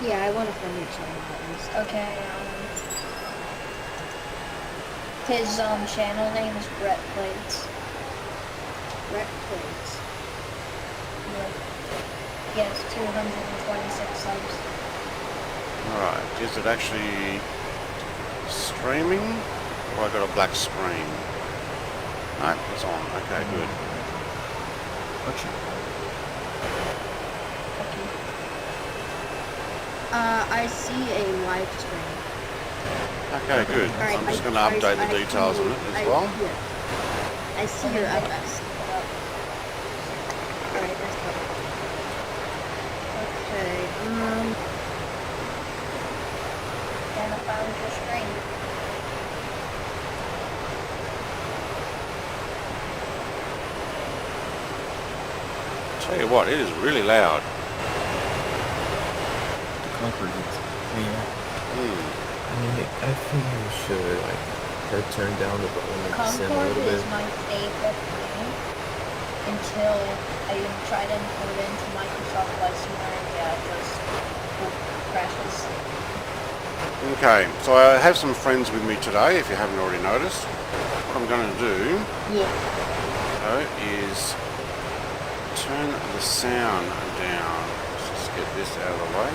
Yeah, I want a friendly channel at least. Okay, his channel name is Brett Plates. Brett Plates. Yeah. He has 226 subs. Alright, is it actually streaming? Or I got a black screen? No, it's on. Okay, good. I see a live stream. Okay, good. Alright, I'm just going to update the details on it as well. I see your FS. Alright, that's better. Okay, And I found your screen. Tell you what, it is really loud. Concorde is, I mean, I think you should, like, turn down the volume and sim a Concorde little bit. is my favorite thing until I try to import it into Microsoft Flight Simulator. Yeah, it just crashes. Okay, so I have some friends with me today, if you haven't already noticed. What I'm going to do is turn the sound down. Let's just get this out of the way.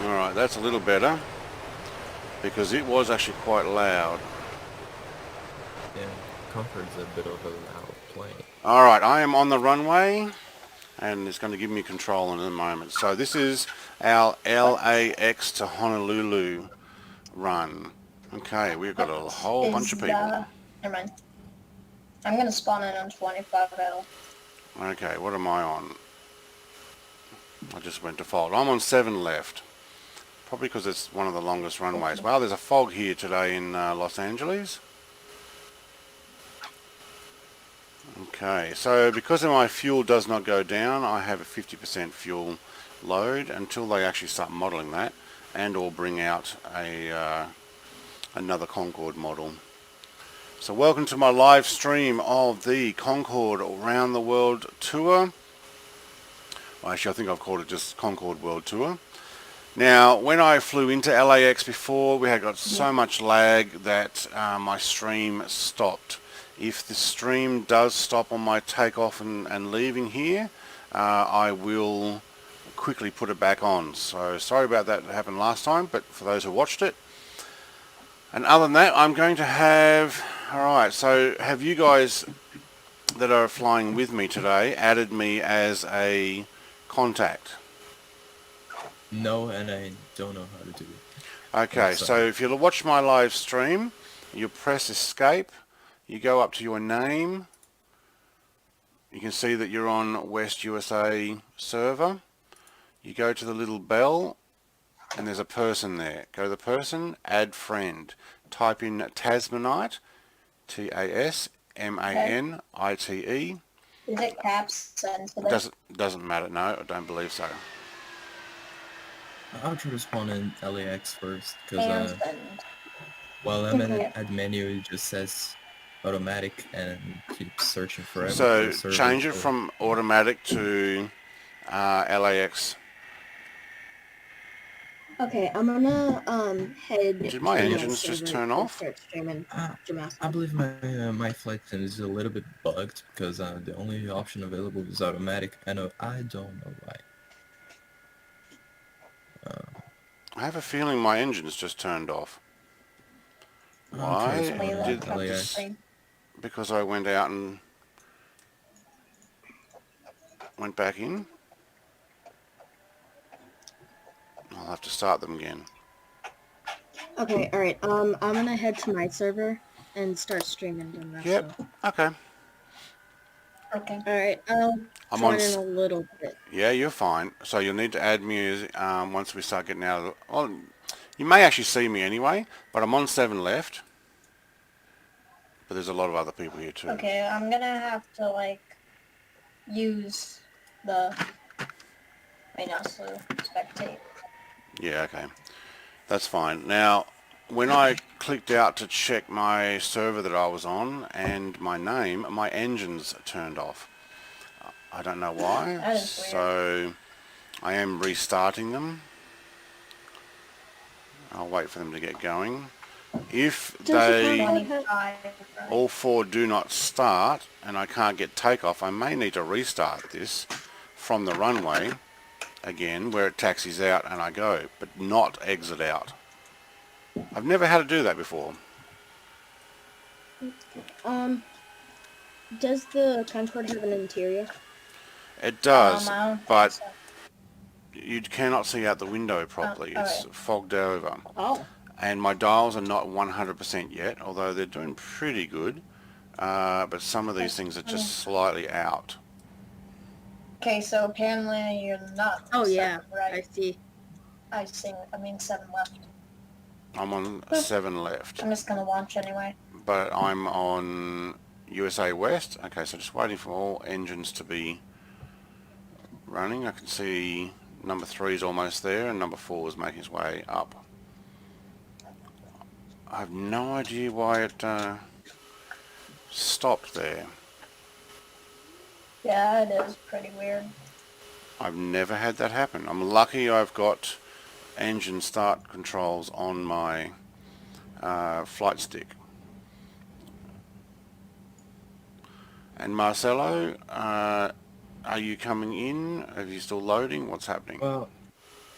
Alright, that's a little better, because it was actually quite loud. Yeah, Concorde's a bit of a loud plane. Alright, I am on the runway, and it's going to give me control in a moment. So this is our LAX to Honolulu run. Okay, we've got a whole bunch of people. Never mind. I'm going to spawn in on 25L. Okay, what am I on? I just went default. I'm on 7 left. Probably because it's one of the longest runways. Well, there's a fog here today in Los Angeles. Okay, so because my fuel does not go down, I have a 50% fuel load until they actually start modeling that and or bring out a another Concorde model. So welcome to my live stream of the Concorde Around the World Tour. Well, actually, I think I've called it just Concorde World Tour. Now, when I flew into LAX before, we had got so much lag that my stream stopped. If the stream does stop on my takeoff and leaving here, I will quickly put it back on. So sorry about that happened last time, but for those who watched it. And other than that, I'm going to have... Alright, so have you guys that are flying with me today added me as a contact? No, and I don't know how to do it. Okay, so if you watch my live stream, you press escape, you go up to your name, you can see that you're on West USA server, you go to the little bell, and there's a person there. Go to the person, add friend, type in Tasmanite, Tasmanite. Is it caps sensitive? Doesn't matter, no, I don't believe so. I'll try to spawn in LAX first, because while I'm at menu, it just says automatic and keeps searching forever. So change it from automatic to LAX. okay, I'm gonna head. Did my engines just turn off? I believe my flight sim is a little bit bugged because the only option available is automatic. I don't know why. I have a feeling my engine's just turned off. Why did this? Because I went out and went back in. I'll have to start them again. Okay, alright, I'm gonna head to my server and start streaming them. Yep, okay. Okay. Alright, I'll join in a little bit. Yeah, you're fine. So you'll need to add me once we start getting out of the... Well, you may actually see me anyway, but I'm on 7 left. But there's a lot of other people here too. Okay, I'm gonna have to, like, use the... Wait, no, so spectate. Yeah, okay. That's fine. Now, when I clicked out to check my server that I was on and my name, my engines turned off. I don't know why. That is weird. So I am restarting them. I'll wait for them to get going. If they all four do not start and I can't get takeoff, I may need to restart this from the runway again where it taxis out and I go, but not exit out. I've never had to do that before. Does the Concorde have an interior? It does, I don't think but so. you cannot see out the window properly. It's okay. fogged over. Oh. And my dials are not 100% yet, although they're doing pretty good. But some of these things are just slightly out. Okay, so apparently you're not. Oh yeah, seven, right? I see. I mean 7 left. I'm on 7 left, I'm just gonna launch anyway. but I'm on USA West. Okay, so just waiting for all engines to be running. I can see number 3 is almost there and number 4 is making its way up. I have no idea why it stopped there. Yeah, it is pretty weird. I've never had that happen. I'm lucky I've got engine start controls on my flight stick. And Marcelo, are you coming in? Are you still loading? What's happening? Well,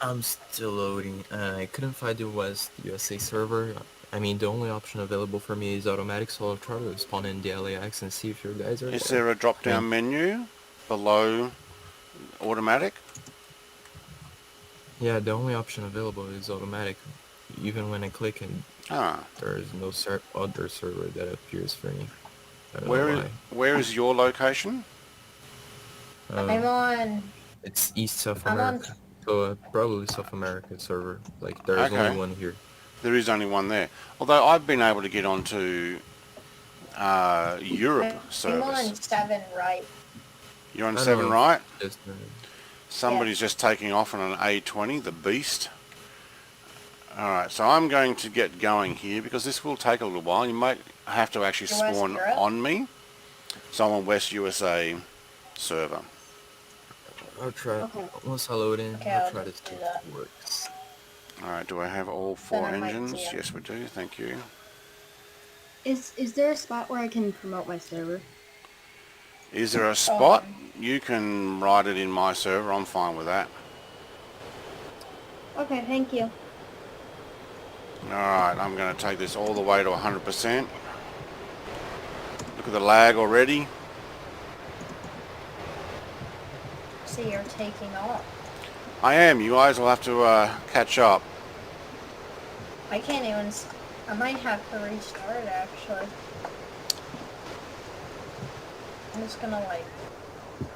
I'm still loading. I couldn't find the West USA server. I mean, the only option available for me is automatic, so I'll try to spawn in the LAX and see if your guys are Is there. there a drop-down menu below automatic? Yeah, the only option available is automatic. Even when I click and there is no other server that appears for me. I don't know why. Where is your location? I'm on. It's East South I'm on. America. So probably South America server. Like there is Okay. only one here. There is only one there. Although I've been able to get onto Europe I'm service. on 7 right. You're on I 7 know. right? Just, Somebody's just taking off on an A20, the beast. Alright, so I'm going to get going here because this will take a little while. You might have to actually West spawn Europe? on me. So I'm on West USA server. I'll try. Okay. Once I load in, Okay, I'll I'll try to just see do if that. it works. Alright, do I have all 4 Then I might engines? see 'em. Yes, we do. Thank you. Is there a spot where I can promote my server? Is there a spot? You can write it in my server. I'm fine with that. Okay, thank you. Alright, I'm going to take this all the way to 100%. Look at the lag already. See, you're taking off. I am. You guys will have to catch up. I can't even. I might have to restart actually. I'm just gonna like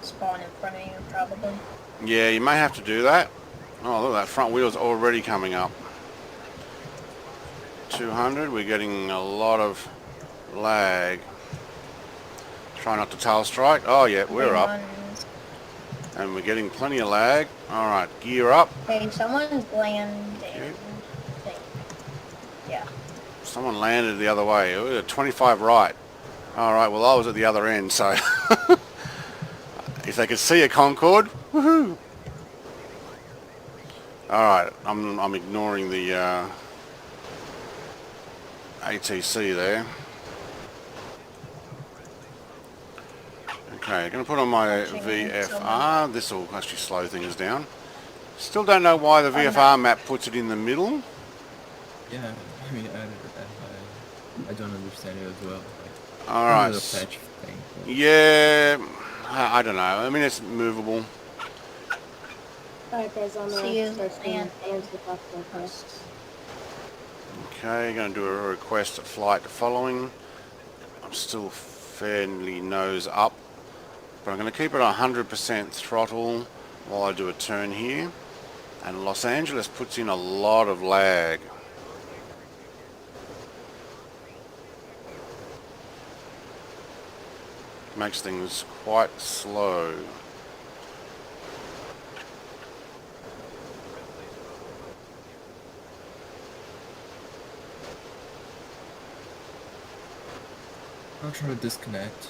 spawn in front of you probably. Yeah, you may have to do that. Oh, look, that front wheel's already coming up. 200, we're getting a lot of lag. Try not to tail strike. Oh yeah, we're up. And we're getting plenty of lag. Alright, gear up. Hey, someone's landing. Yeah. Someone landed the other way. It was a 25 right. Alright, well I was at the other end, so if they could see a Concorde, woohoo! Alright, I'm ignoring the ATC there. Okay, going to put on my VFR. This will actually slow things down. Still don't know why the VFR map puts it in the middle. Yeah, I mean, I don't understand it as well. Like, Alright. the patch thing. Yeah, I don't know. I mean, it's movable. Alright guys, I'm See you, gonna start streaming and- and the podcast. Okay, going to do a request flight following. I'm still fairly nose up, but I'm going to keep it 100% throttle while I do a turn here. And Los Angeles puts in a lot of lag. Makes things quite slow. I'll try to disconnect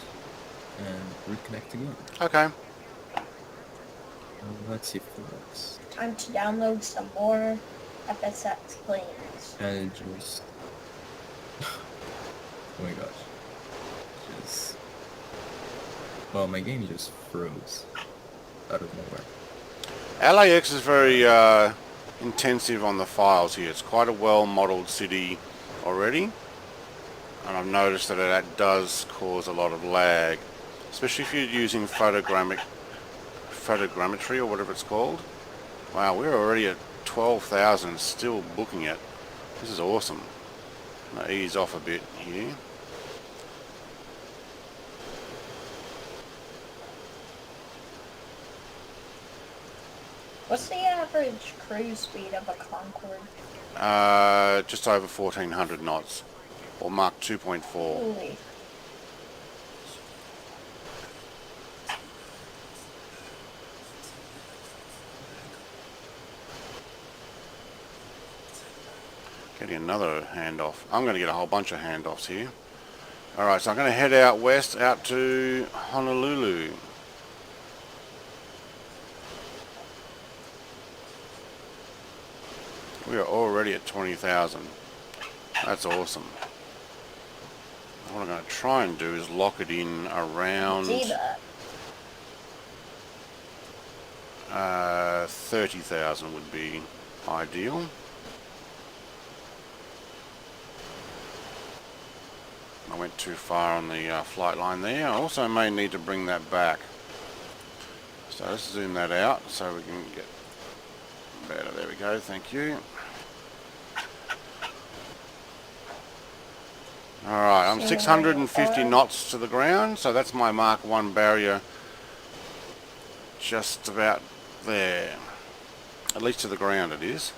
and reconnect again. Okay. Let's see if it works. Time to download some more FSX planes. And just... oh my gosh. Just... well, my game just froze. Out of nowhere. LAX is very intensive on the files here. It's quite a well-modeled city already. And I've noticed that that does cause a lot of lag. Especially if you're using photogrammetry or whatever it's called. Wow, we're already at 12,000, still booking it. This is awesome. I'm gonna ease off a bit here. What's the average cruise speed of a Concorde? Just over 1400 knots, or Mach 2.4. Holy. Getting another handoff. I'm going to get a whole bunch of handoffs here. Alright, so I'm going to head out west, out to Honolulu. We are already at 20,000. That's awesome. What I'm going to try and do is lock it in around 30,000 would be ideal. I went too far on the flight line there. I also may need to bring that back. So let's zoom that out so we can get better. There we go, thank you. Alright, I'm 650 knots to the ground, so that's my Mark 1 barrier just about there. At least to the ground it is.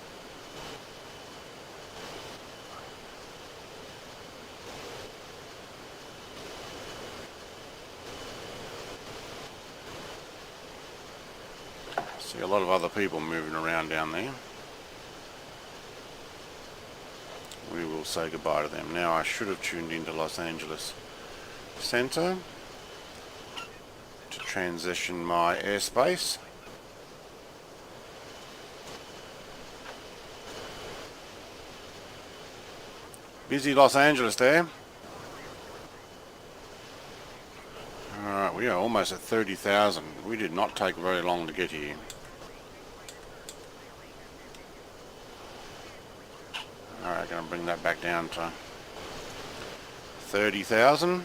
See a lot of other people moving around down there. We will say goodbye to them. Now I should have tuned into Los Angeles Center to transition my airspace. Busy Los Angeles there. Alright, we are almost at 30,000. We did not take very long to get here. Alright, going to bring that back down to 30,000.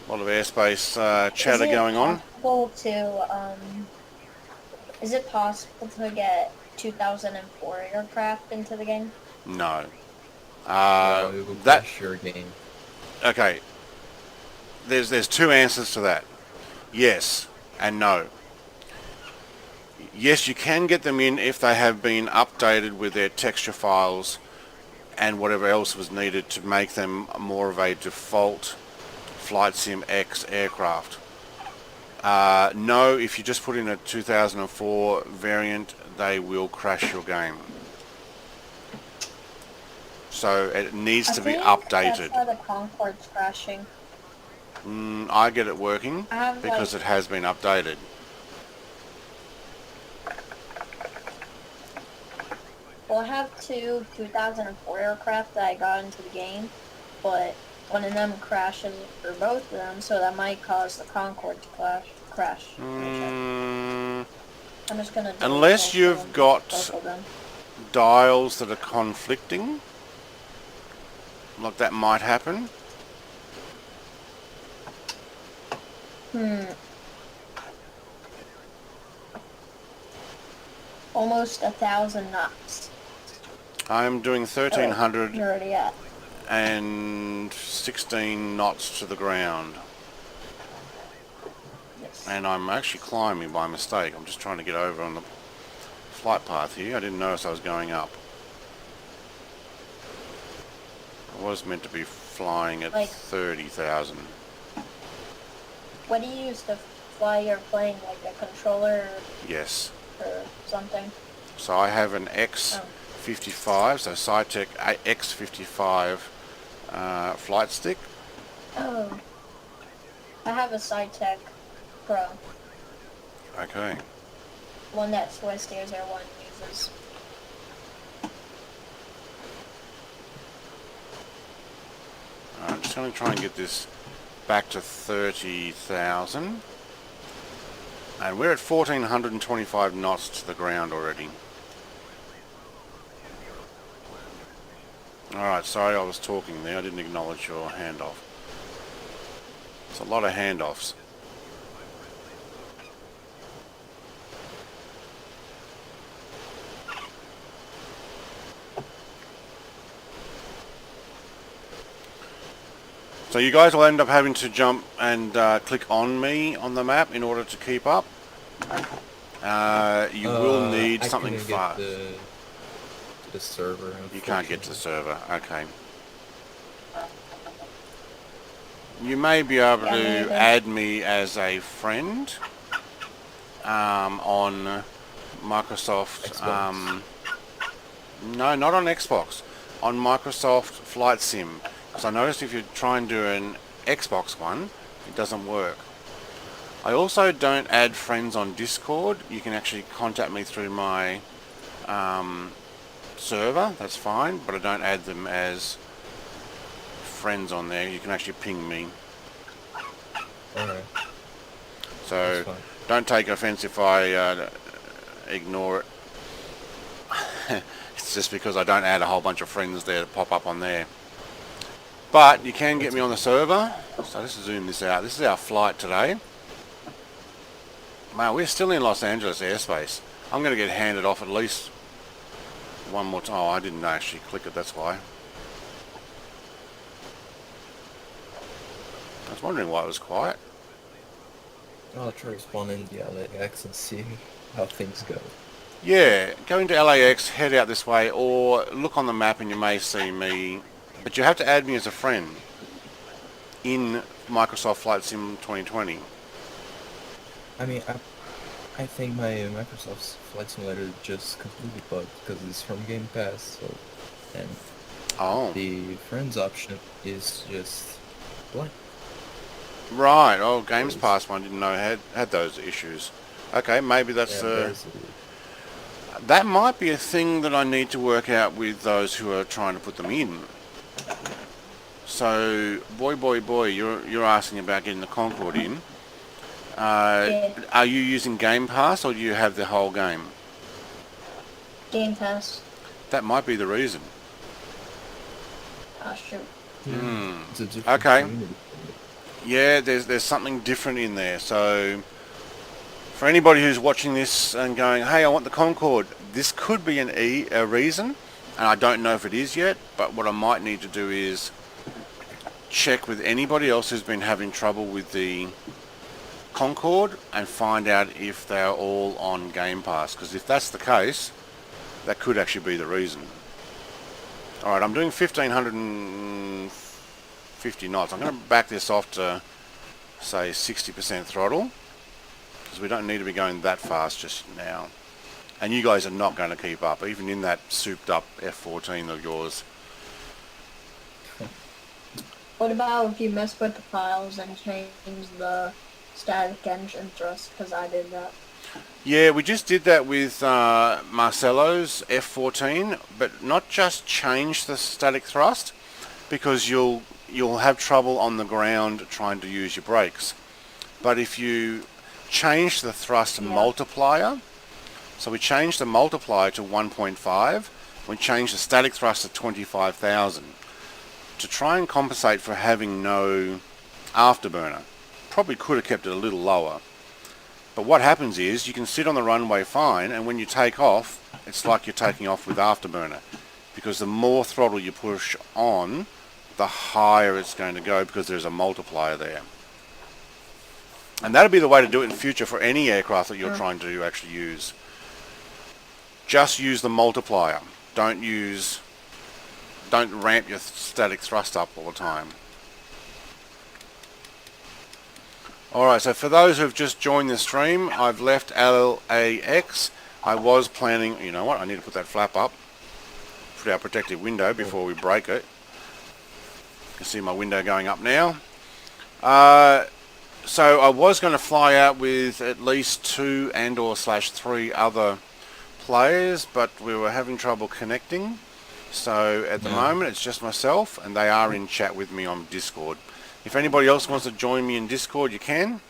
A lot of airspace chatter going on. Is it possible to get 2004 aircraft into the game? No. No, it will crash your game. Okay. There's two answers to that. Yes and no. Yes, you can get them in if they have been updated with their texture files and whatever else was needed to make them more of a default Flight Sim X aircraft. No, if you just put in a 2004 variant, they will crash your game. So it needs to be updated. That's why the Concorde's crashing. I get it working because it has been updated. Well, I have two 2004 aircraft that I got into the game, but one of them crashes for both of them, so that might cause the Concorde to crash. I'm just gonna unless you've got dials that are conflicting, like that might happen. Almost 1,000 knots. I'm doing 1,300 You're already at. and 16 knots to the ground. Yes. And I'm actually climbing by mistake. I'm just trying to get over on the flight path here. I didn't notice I was going up. I was meant to be flying at 30,000. What do you use to fly your plane? Like a controller? Yes. Or something? So I have an X55, so Saitek X55 flight stick. Oh. I have a Saitek Pro. Okay. One that Swiss Air 1 uses. I'm just going to try and get this back to 30,000. And we're at 1,425 knots to the ground already. Alright, sorry I was talking there. I didn't acknowledge your handoff. It's a lot of handoffs. So you guys will end up having to jump and click on me on the map in order to keep up. You will need something fast. To the server. You can't get to the server. Okay. You may be able to add me as a friend on Microsoft. Xbox. No, not on Xbox. On Microsoft Flight Sim. Because I noticed if you try and do an Xbox one, it doesn't work. I also don't add friends on Discord. You can actually contact me through my server, that's fine, but I don't add them as friends on there. You can actually ping me. Alright. So don't take offense if I ignore it. It's just because I don't add a whole bunch of friends there to pop up on there. But you can get me on the server. So let's zoom this out. This is our flight today. Man, we're still in Los Angeles airspace. I'm going to get handed off at least one more time. Oh, I didn't actually click it, that's why. I was wondering why it was quiet. I'll try to spawn in the LAX and see how things go. Yeah, go into LAX, head out this way, or look on the map and you may see me. But you have to add me as a friend in Microsoft Flight Sim 2020. I mean, I think my Microsoft Flight Simulator just completely bugged because it's from Game Pass, so, and the friends option is just blank. Right, oh, Games Pass one didn't know had those issues. Okay, maybe that's that might be a thing that I need to work out with those who are trying to put them in. So, boy, you're asking about getting the Concorde in. Yeah. Are you using Game Pass or do you have the whole game? Game Pass. That might be the reason. Oh, shoot. It's a different Okay. community. Yeah, there's something different in there. So, for anybody who's watching this and going, hey, I want the Concorde, this could be a reason, and I don't know if it is yet, but what I might need to do is check with anybody else who's been having trouble with the Concorde and find out if they're all on Game Pass, because if that's the case, that could actually be the reason. Alright, I'm doing 1,550 knots. I'm going to back this off to, say, 60% throttle, because we don't need to be going that fast just now. And you guys are not going to keep up, even in that souped up F14 of yours. What about if you mess with the files and change the static engine thrust? Because I did that. Yeah, we just did that with Marcelo's F14, but not just change the static thrust, because you'll have trouble on the ground trying to use your brakes. But if you change the thrust multiplier, so we changed the multiplier to 1.5, we changed the static thrust to 25,000 to try and compensate for having no afterburner. Probably could have kept it a little lower. But what happens is you can sit on the runway fine, and when you take off, it's like you're taking off with afterburner, because the more throttle you push on, the higher it's going to go, because there's a multiplier there. And that'll be the way to do it in future for any aircraft that you're trying to actually use. Just use the multiplier. Don't ramp your static thrust up all the time. Alright, so for those who've just joined the stream, I've left LAX. I was planning, you know what, I need to put that flap up, put our protective window before we break it. You can see my window going up now. So I was going to fly out with at least 2 and/or /3 other players, but we were having trouble connecting. So at the moment it's just myself, and they are in chat with me on Discord. If anybody else wants to join me in Discord, you can.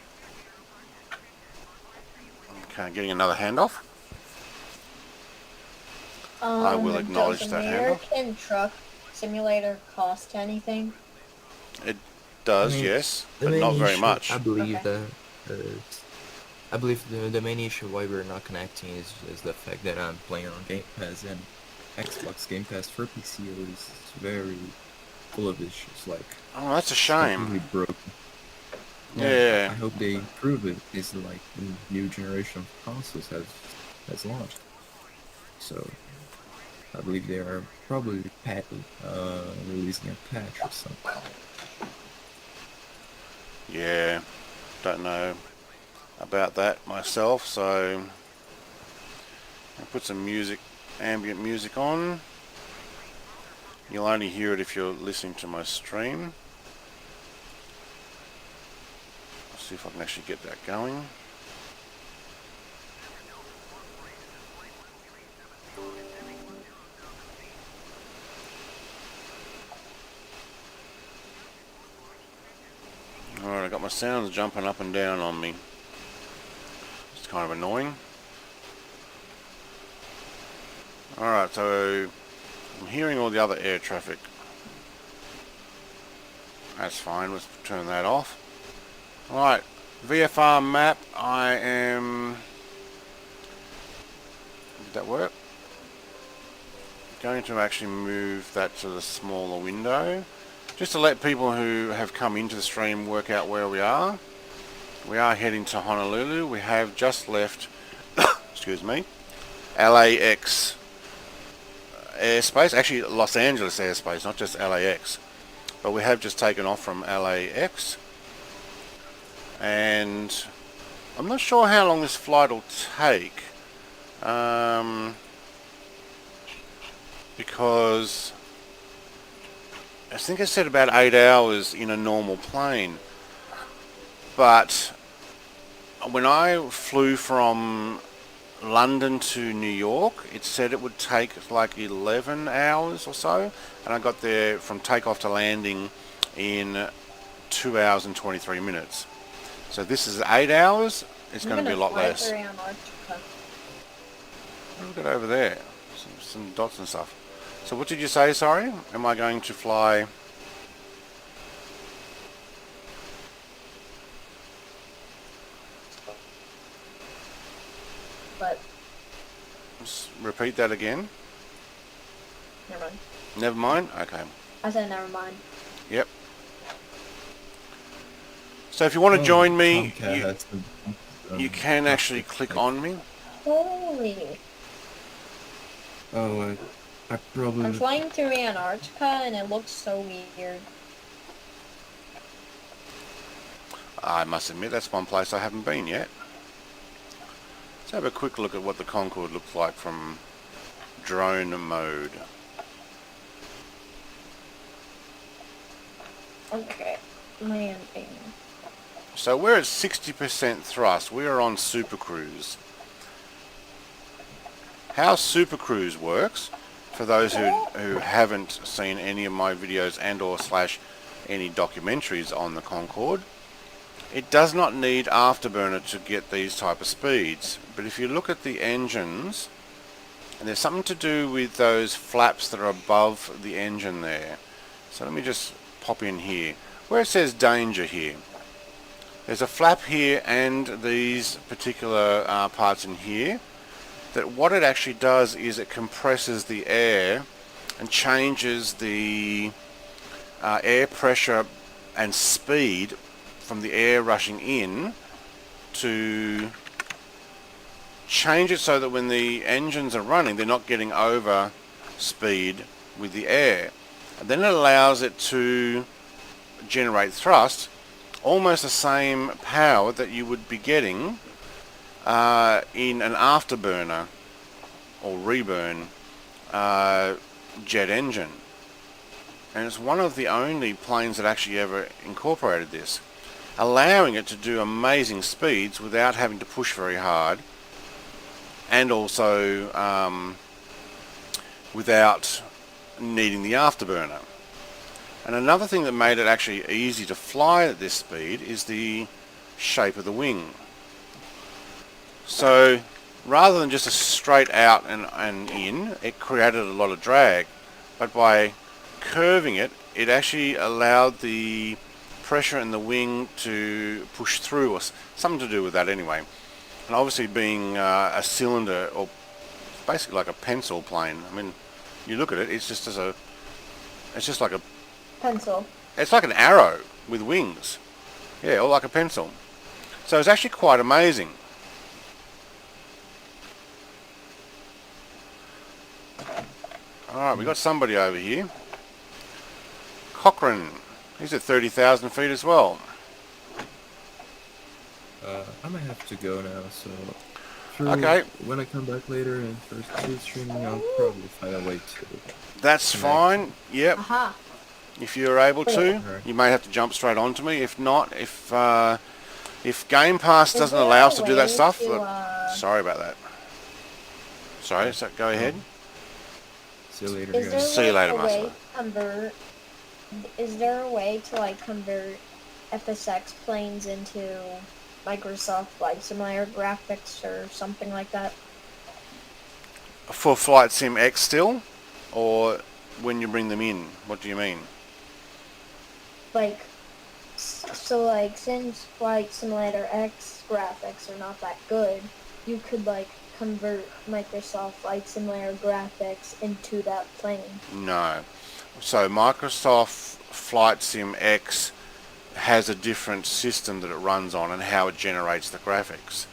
Okay, getting another handoff. I will acknowledge that handoff. Does American Truck Simulator cost anything? It does, I mean, yes, but not very much. I believe Okay. the main issue why we're not connecting is the fact that I'm playing on Game Pass, and Xbox Game Pass for PC is very full of issues. Like, Oh, that's a it's shame. completely broken. Yeah. I hope they improve it. It's like the new generation of consoles has launched. So I believe they are probably releasing a patch or something. Yeah, don't know about that myself, so I'll put some music, ambient music on. You'll only hear it if you're listening to my stream. Let's see if I can actually get that going. Alright, I got my sounds jumping up and down on me. It's kind of annoying. Alright, so I'm hearing all the other air traffic. That's fine, let's turn that off. Alright, VFR map, I am... Did that work? Going to actually move that to the smaller window. Just to let people who have come into the stream work out where we are. We are heading to Honolulu. We have just left, excuse me, LAX airspace. Actually, Los Angeles airspace, not just LAX. But we have just taken off from LAX. And I'm not sure how long this flight will take. Because I think I said about 8 hours in a normal plane. But when I flew from London to New York, it said it would take like 11 hours or so. And I got there from takeoff to landing in 2 hours and 23 minutes. So this is 8 hours. It's going to be a lot less. Look at over there. Some dots and stuff. So what did you say, sorry? Am I going to fly... But Just repeat that again? never mind. Never mind? Okay. I said never mind. Yep. So if you want to join me, you can actually click on me. Holy! Oh, I probably... I'm flying through Antarctica and it looks so weird. I must admit, that's one place I haven't been yet. Let's have a quick look at what the Concorde looks like from drone mode. Okay, landing. So we're at 60% thrust. We are on Super Cruise. How Super Cruise works, for those who haven't seen any of my videos and/or / any documentaries on the Concorde, it does not need afterburner to get these type of speeds. But if you look at the engines, and there's something to do with those flaps that are above the engine there. So let me just pop in here. Where it says danger here, there's a flap here and these particular parts in here. That what it actually does is it compresses the air and changes the air pressure and speed from the air rushing in to change it so that when the engines are running, they're not getting over speed with the air. And then it allows it to generate thrust, almost the same power that you would be getting in an afterburner or reburn jet engine. And it's one of the only planes that actually ever incorporated this, allowing it to do amazing speeds without having to push very hard, and also without needing the afterburner. And another thing that made it actually easy to fly at this speed is the shape of the wing. So rather than just a straight out and in, it created a lot of drag, but by curving it, it actually allowed the pressure in the wing to push through, or something to do with that anyway. And obviously being a cylinder, or basically like a pencil plane, I mean, you look at it, it's just like a Pencil. It's like an arrow with wings. Yeah, or like a pencil. So it's actually quite amazing. Alright, we got somebody over here. Cochrane. He's at 30,000 feet as well. I might have to go now, so Okay. when I come back later and first two streaming, I'll probably find a way to. That's fine. Yep. Aha. If you're able to, Alright. you may have to jump straight onto me. If not, if Game Pass doesn't allow us to do that stuff, sorry about that. Sorry, so go ahead. See you later, Is there guys. See you later, a way Master. to convert? Is there a way to like convert FSX planes into Microsoft Flight Simulator graphics or something like that? For Flight Sim X still, or when you bring them in? What do you mean? Like, so like since Flight Simulator X graphics are not that good, you could like convert Microsoft Flight Simulator graphics into that plane. No. So Microsoft Flight Sim X has a different system that it runs on and how it generates the graphics.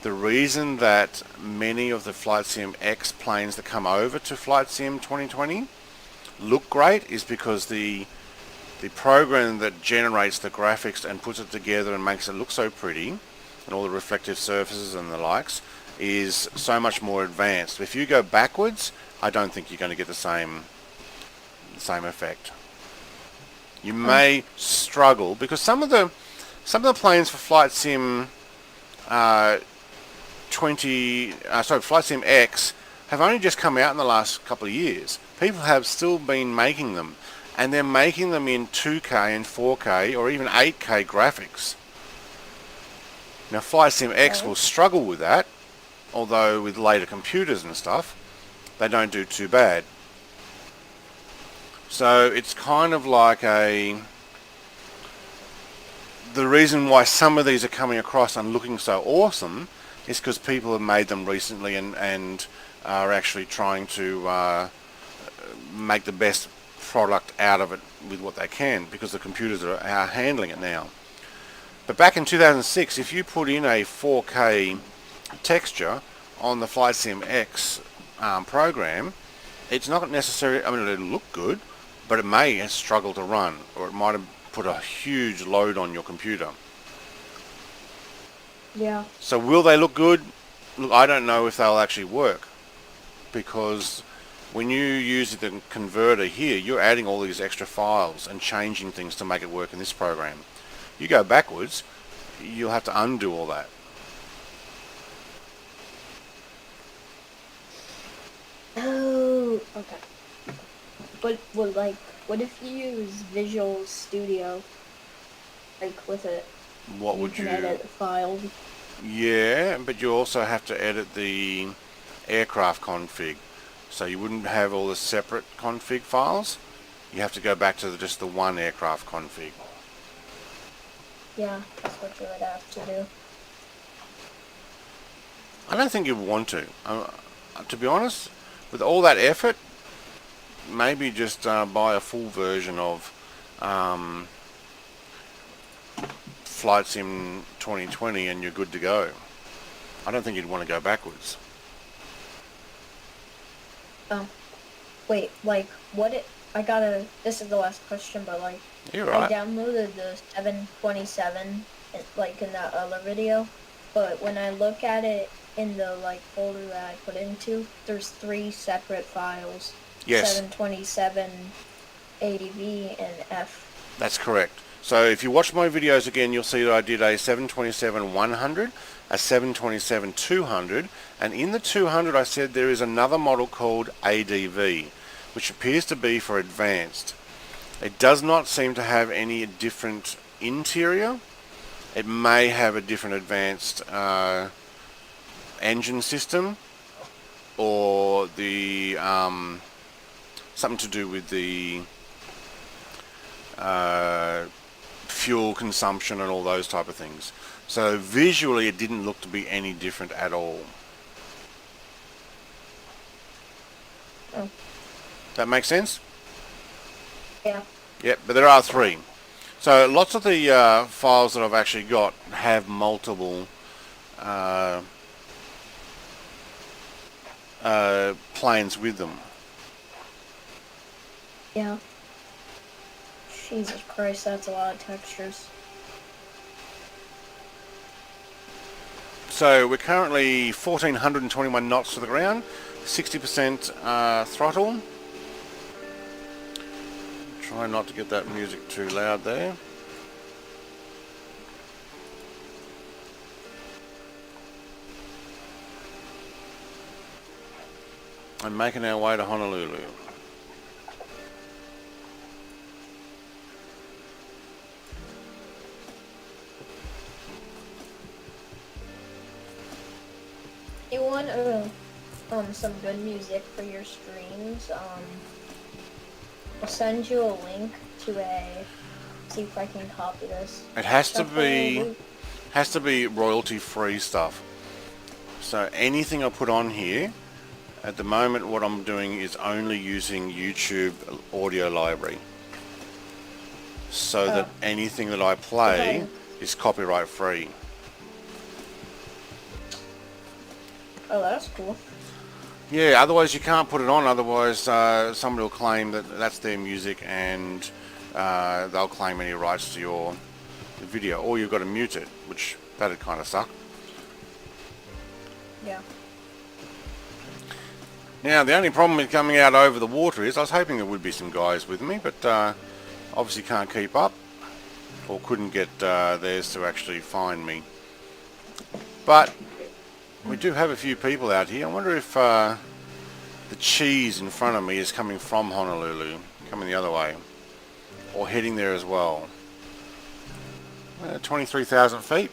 The reason that many of the Flight Sim X planes that come over to Flight Sim 2020 look great is because the program that generates the graphics and puts it together and makes it look so pretty, and all the reflective surfaces and the likes, is so much more advanced. If you go backwards, I don't think you're going to get the same effect. You may struggle because some of the planes for Flight Sim Flight Sim X have only just come out in the last couple of years. People have still been making them, and they're making them in 2K and 4K or even 8K graphics. Now Flight Sim X will struggle with that, although with later computers and stuff, they don't do too bad. So it's kind of like the reason why some of these are coming across and looking so awesome is because people have made them recently and are actually trying to make the best product out of it with what they can, because the computers are handling it now. But back in 2006, if you put in a 4K texture on the Flight Sim X program, it's not necessarily, I mean, it'll look good, but it may struggle to run, or it might have put a huge load on your computer. Yeah. So will they look good? Look, I don't know if they'll actually work, because when you use the converter here, you're adding all these extra files and changing things to make it work in this program. You go backwards, you'll have to undo all that. Oh, okay. But what if you use Visual Studio, like with it? What would can you? edit the files. Yeah, but you also have to edit the aircraft config. So you wouldn't have all the separate config files. You have to go back to just the one aircraft config. Yeah, that's what you would have to do. I don't think you'd want to. To be honest, with all that effort, maybe just buy a full version of Flight Sim 2020 and you're good to go. I don't think you'd want to go backwards. Oh, wait, like, this is the last question, but like, You're right. I downloaded the 727, like in that other video, but when I look at it in the like folder that I put into, there's 3 separate files. Yes. 727, ADV, and F. That's correct. So if you watch my videos again, you'll see that I did a 727-100, a 727-200, and in the 200 I said there is another model called ADV, which appears to be for advanced. It does not seem to have any different interior. It may have a different advanced engine system, or the something to do with the fuel consumption and all those type of things. So visually it didn't look to be any different at all. Oh. That makes sense? Yeah. Yep, but there are 3. So lots of the files that I've actually got have multiple planes with them. Yeah. Jesus Christ, that's a lot of textures. So we're currently 1421 knots to the ground, 60% throttle. Try not to get that music too loud there. I'm making our way to Honolulu. You want some good music for your streams? I'll send you a link to see if I can copy this. It has to be royalty free stuff. So anything I put on here, at the moment what I'm doing is only using YouTube audio library. So that anything that I play is copyright free. Oh, that's cool. Yeah, otherwise you can't put it on, otherwise somebody will claim that that's their music, and they'll claim any rights to your video, or you've got to mute it, which that'd kind of suck. Yeah. Now the only problem with coming out over the water is I was hoping there would be some guys with me, but obviously can't keep up, or couldn't get theirs to actually find me. But we do have a few people out here. I wonder if the cheese in front of me is coming from Honolulu, coming the other way, or heading there as well. 23,000 feet.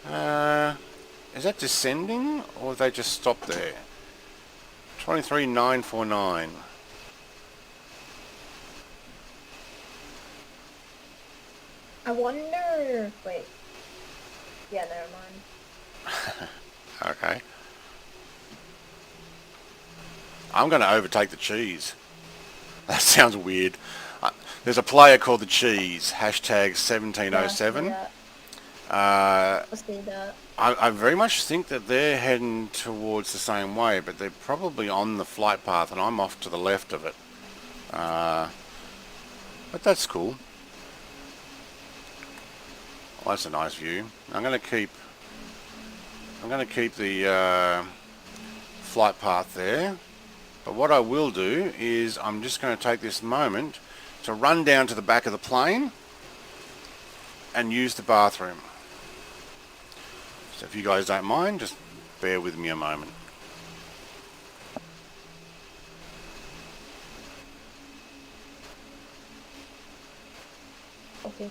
Is that descending, or have they just stopped there? 23,949. I wonder... Wait. Yeah, never mind. Okay. I'm going to overtake the cheese. That sounds weird. There's a player called the Cheese, hashtag 1707. Let's do that. I very much think that they're heading towards the same way, but they're probably on the flight path and I'm off to the left of it. But that's cool. Well, that's a nice view. I'm going to keep the flight path there, but what I will do is I'm just going to take this moment to run down to the back of the plane and use the bathroom. So if you guys don't mind, just bear with me a moment. Okay.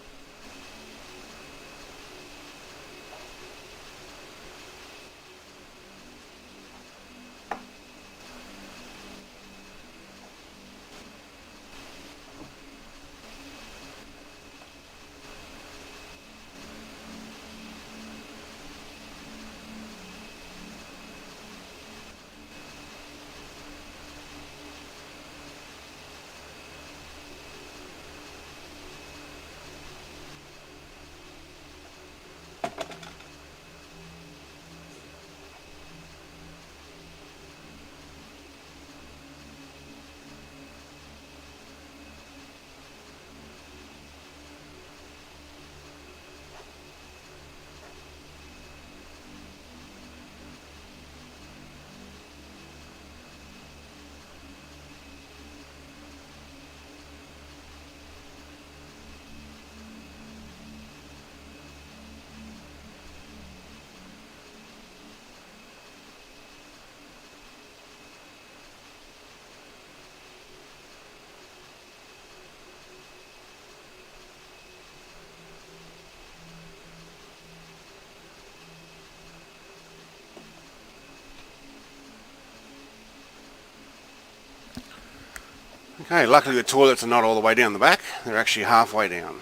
Okay, luckily the toilets are not all the way down the back. They're actually halfway down.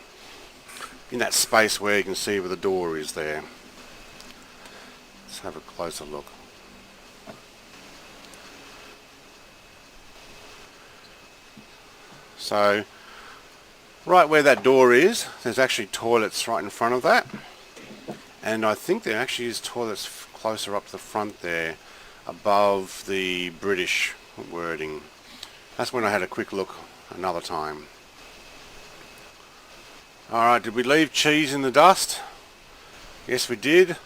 In that space where you can see where the door is there. Let's have a closer look. So, right where that door is, there's actually toilets right in front of that. And I think there actually is toilets closer up the front there, above the British wording. That's when I had a quick look another time. Alright, did we leave cheese in the dust? Yes, we did.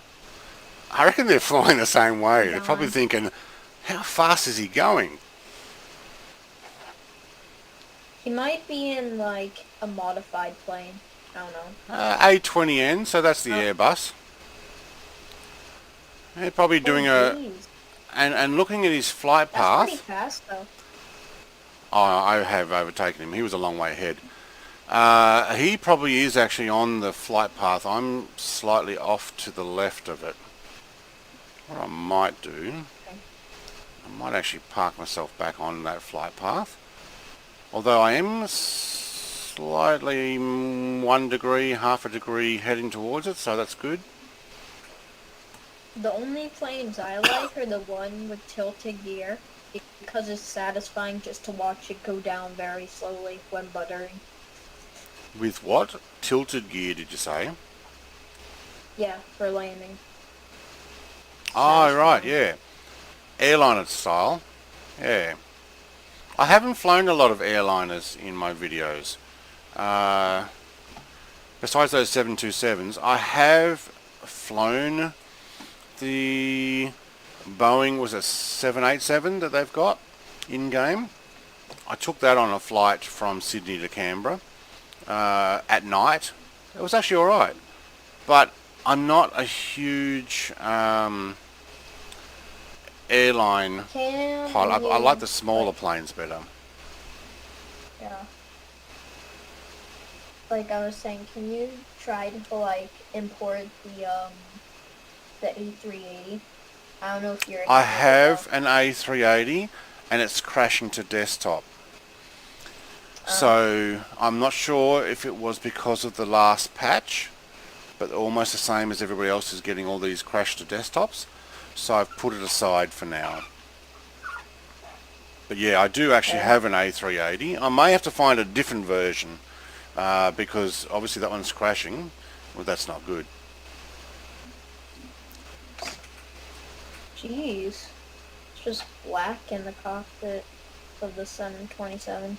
I reckon they're flying the same way. They're probably thinking, how fast is he going? He might be in, like, a modified plane. I don't know. A20N, so that's the Airbus. They're probably doing geez. And looking at his flight That's path. pretty fast, though. Oh, I have overtaken him. He was a long way ahead. He probably is actually on the flight path. I'm slightly off to the left of it. What I might do, I might actually park myself back on that flight path. Although I am slightly 1 degree, half a degree heading towards it, so that's good. The only planes I like are the one with tilted gear, because it's satisfying just to watch it go down very slowly when buttering. With what? Tilted gear, did you say? Yeah, for landing. Oh, right, yeah. Airliner style. Yeah. I haven't flown a lot of airliners in my videos. Besides those 727s, I have flown the Boeing, was a 787 that they've got in-game. I took that on a flight from Sydney to Canberra at night. It was actually alright. But I'm not a huge airline pilot. I like the smaller planes better. Yeah. Like I was saying, can you try to like import the A380? I don't know if you're. I have an A380 and it's crashing to desktop. So I'm not sure if it was because of the last patch, but almost the same as everybody else is getting all these crash to desktops. So I've put it aside for now. But yeah, I do actually have an A380. I may have to find a different version because obviously that one's crashing. Well, that's not good. Jeez. It's just black in the cockpit of the 727.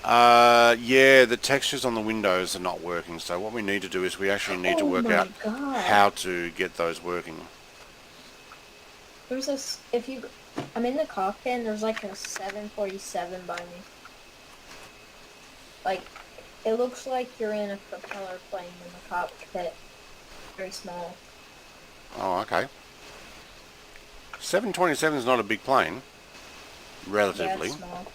Yeah, the textures on the windows are not working, so what we need to do is we actually need to work out how to get those working. There's this, I'm in the cockpit and there's like a 747 by me. Like, it looks like you're in a propeller plane in the cockpit. Very small. Oh, okay. 727 is not a big plane, relatively. Yeah, it's small.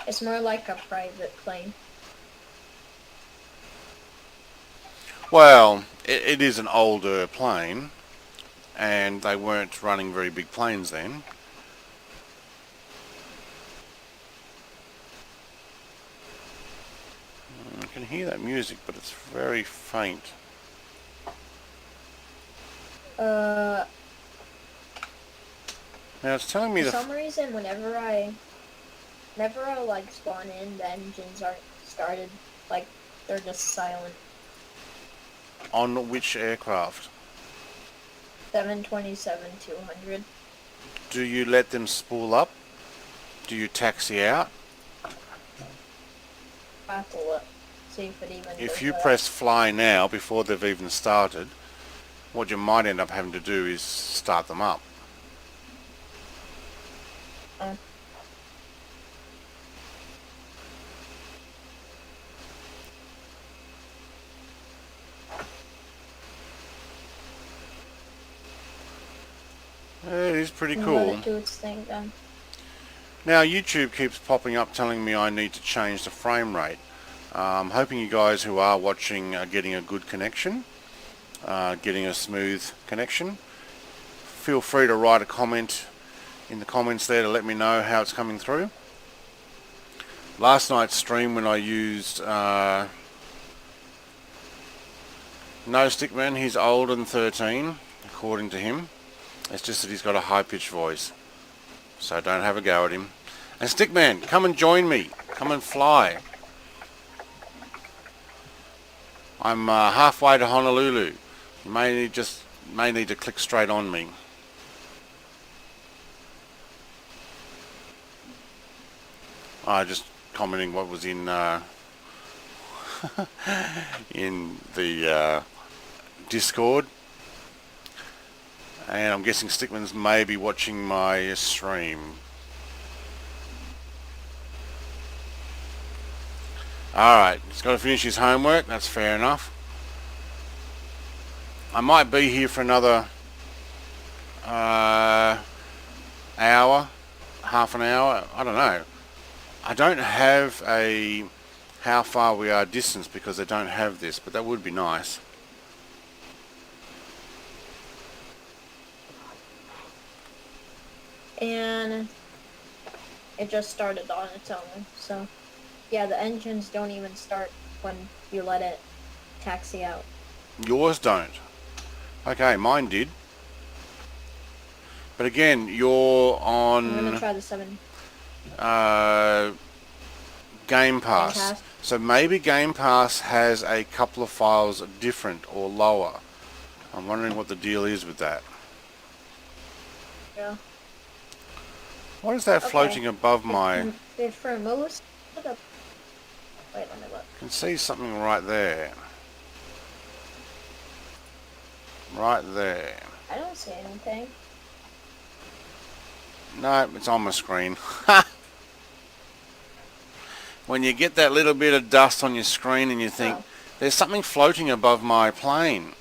It's more like a private plane. Well, it is an older plane, and they weren't running very big planes then. I can hear that music, but it's very faint. Now it's telling me For some reason, whenever I like spawn in, the engines aren't started. Like, they're just silent. On which aircraft? 727-200. Do you let them spool up? Do you taxi out? I have to look, see if it even. If does you that. press fly now before they've even started, what you might end up having to do is start them up. It is pretty cool. Let it do its thing then. Now YouTube keeps popping up telling me I need to change the frame rate. I'm hoping you guys who are watching are getting a good connection, getting a smooth connection. Feel free to write a comment in the comments there to let me know how it's coming through. Last night's stream when I used no Stickman, he's older than 13 according to him. It's just that he's got a high-pitched voice, so don't have a go at him. And Stickman, come and join me, come and fly. I'm halfway to Honolulu. You may need to click straight on me. Just commenting what was in in the Discord, and I'm guessing Stickman's maybe watching my stream. Alright, he's got to finish his homework, that's fair enough. I might be here for another hour, half an hour, I don't know. I don't have a how far we are distance because I don't have this, but that would be nice. And it just started on its own, so yeah, the engines don't even start when you let it taxi out. Yours don't. Okay, mine did. But again, you're on I'm gonna try the 7. Game Pass. So maybe Game Pass has a couple of files different or lower. I'm wondering what the deal is with that. Yeah. What is that floating above my... For most of the... Wait, let me look. I can see something right there. Right there. I don't see anything. No, it's on my screen. When you get that little bit of dust on your screen and you think, there's something floating above my plane.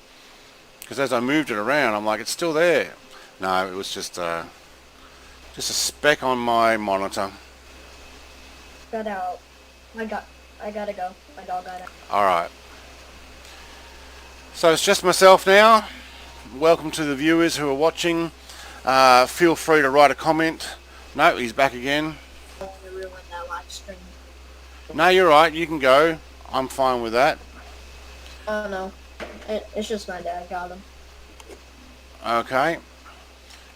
Because as I moved it around, I'm like, it's still there. No, it was just a speck on my monitor. Got out. I gotta go. My dog got out. Alright. So it's just myself now. Welcome to the viewers who are watching. Feel free to write a comment. No, he's back again. I don't want to ruin that live stream. No, you're right. You can go. I'm fine with that. Oh no. It's just my dad got him. Okay.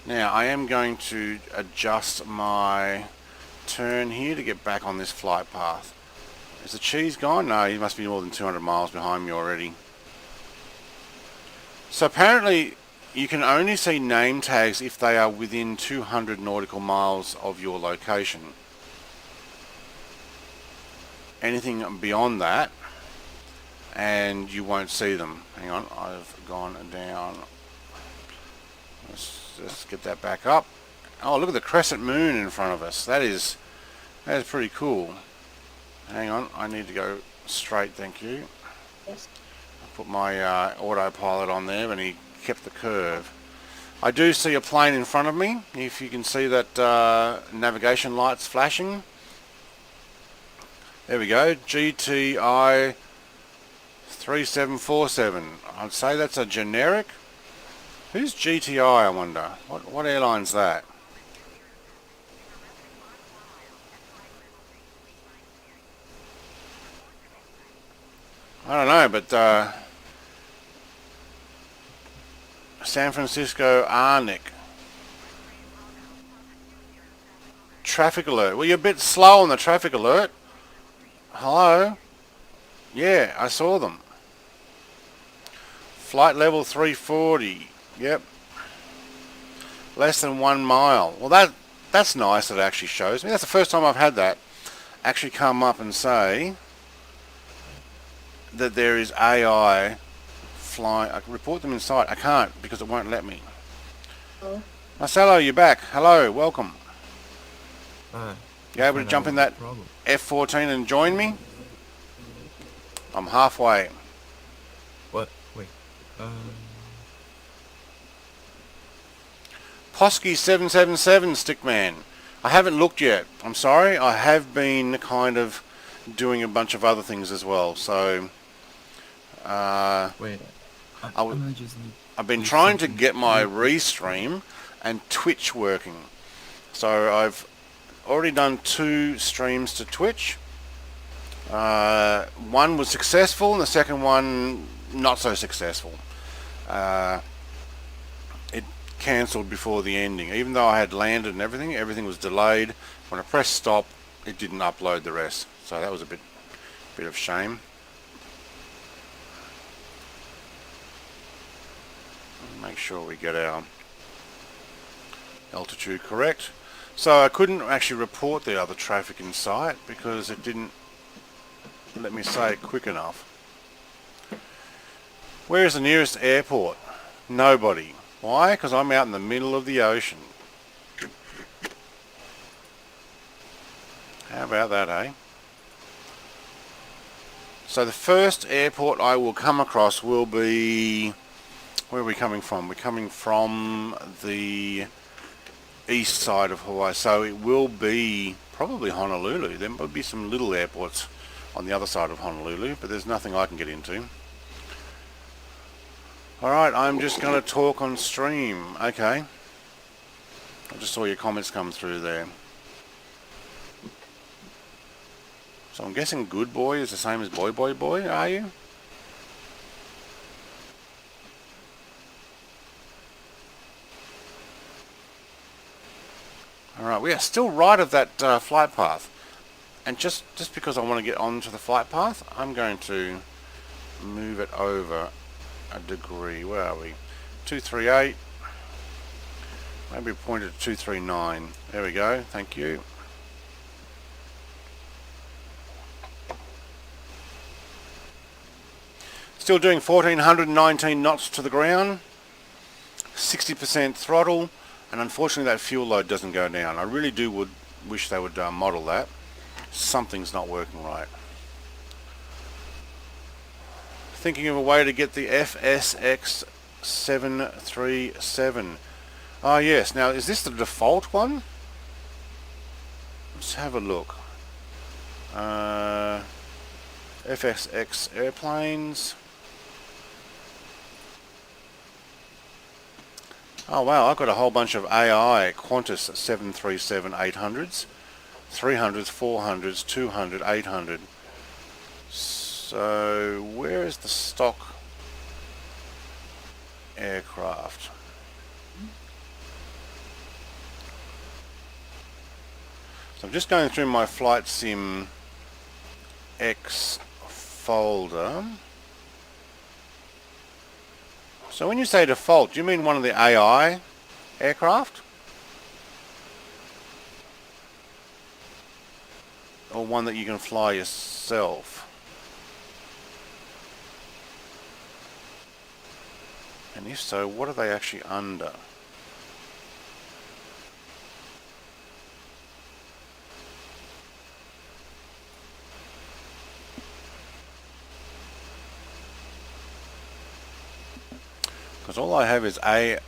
Now, I am going to adjust my turn here to get back on this flight path. Is the cheese gone? No, he must be more than 200 miles behind me already. So apparently, you can only see name tags if they are within 200 nautical miles of your location. Anything beyond that, and you won't see them. Hang on, I've gone down. Let's just get that back up. Oh, look at the crescent moon in front of us. That is pretty cool. Hang on, I need to go straight, thank you. Yes. I put my autopilot on there and he kept the curve. I do see a plane in front of me, if you can see that navigation lights flashing. There we go, GTI 3747. I'd say that's a generic. Who's GTI, I wonder? What airline's that? I don't know, but San Francisco Arnick. Traffic alert. Well, you're a bit slow on the traffic alert. Hello? Yeah, I saw them. Flight level 340. Yep. Less than 1 mile. Well, that's nice that it actually shows me. That's the first time I've had that actually come up and say that there is AI flying. I can report them inside. I can't because it won't let me. Oh. Marcelo, you're back. Hello, welcome. Ah, You able to jump in that F-14 and join me? I'm halfway. What? Wait. Posky 777 Stickman. I haven't looked yet. I'm sorry. I have been kind of doing a bunch of other things as well. So, Wait. I've been trying to get my Restream and Twitch working. So I've already done 2 streams to Twitch. One was successful and the second one not so successful. It cancelled before the ending. Even though I had landed and everything was delayed. When I pressed stop, it didn't upload the rest. So that was a bit of shame. Make sure we get our altitude correct. So I couldn't actually report the other traffic in sight because it didn't let me say it quick enough. Where is the nearest airport? Nobody. Why? Because I'm out in the middle of the ocean. How about that, eh? So the first airport I will come across will be... Where are we coming from? We're coming from the east side of Hawaii, so it will be probably Honolulu. There might be some little airports on the other side of Honolulu, but there's nothing I can get into. Alright, I'm just going to talk on stream. Okay. I just saw your comments come through there. So I'm guessing good boy is the same as boy, are you? Alright, we are still right of that flight path. And just because I want to get onto the flight path, I'm going to move it over a degree. Where are we? 238. Maybe point it at 239. There we go. Thank you. Still doing 1419 knots to the ground. 60% throttle. And unfortunately that fuel load doesn't go down. I really would wish they would model that. Something's not working right. Thinking of a way to get the FSX 737. Oh yes, now is this the default one? Let's have a look. FSX airplanes. Oh wow, I've got a whole bunch of AI Qantas 737-800s, 300s, 400s, 200, 800. So where is the stock aircraft? So I'm just going through my Flight Sim X folder. So when you say default, do you mean one of the AI aircraft? Or one that you can fly yourself? And if so, what are they actually under? Because all I have is AIA.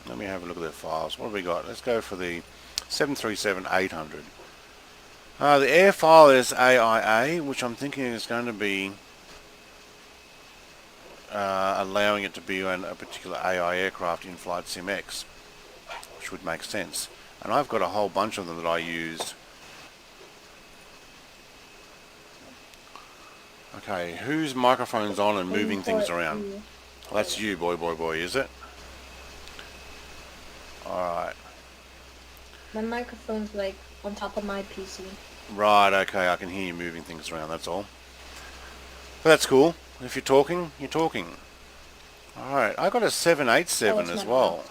Let me have a look at their files. What have we got? Let's go for the 737-800. The air file is AIA, which I'm thinking is going to be allowing it to be a particular AI aircraft in Flight Sim X, which would make sense. And I've got a whole bunch of them that I used. Okay, whose microphone's on and moving things around? Well, that's you, boy, is it? Alright. My microphone's like on top of my PC. Right, okay, I can hear you moving things around, that's all. But that's cool. If you're talking, you're talking. Alright, I got a 787 as well.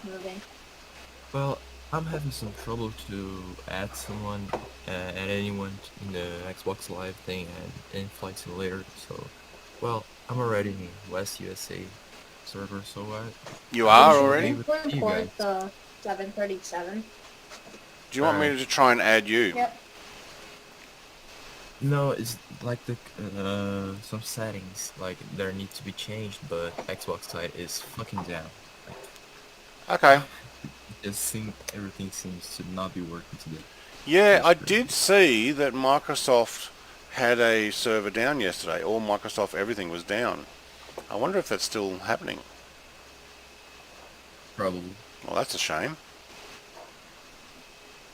Well, I'm having some trouble to add someone, add anyone in the Xbox Live thing and in Flight Simulator, so, well, I'm already in West USA server, so You are already? We're import the 737. Do you want me to try and add you? Yep. No, it's like the some settings, like, there need to be changed, but Xbox side is fucking down. Like, Okay. everything seems to not be working today. Yeah, I did see that Microsoft had a server down yesterday. All Microsoft everything was down. I wonder if that's still happening. Probably. Well, that's a shame.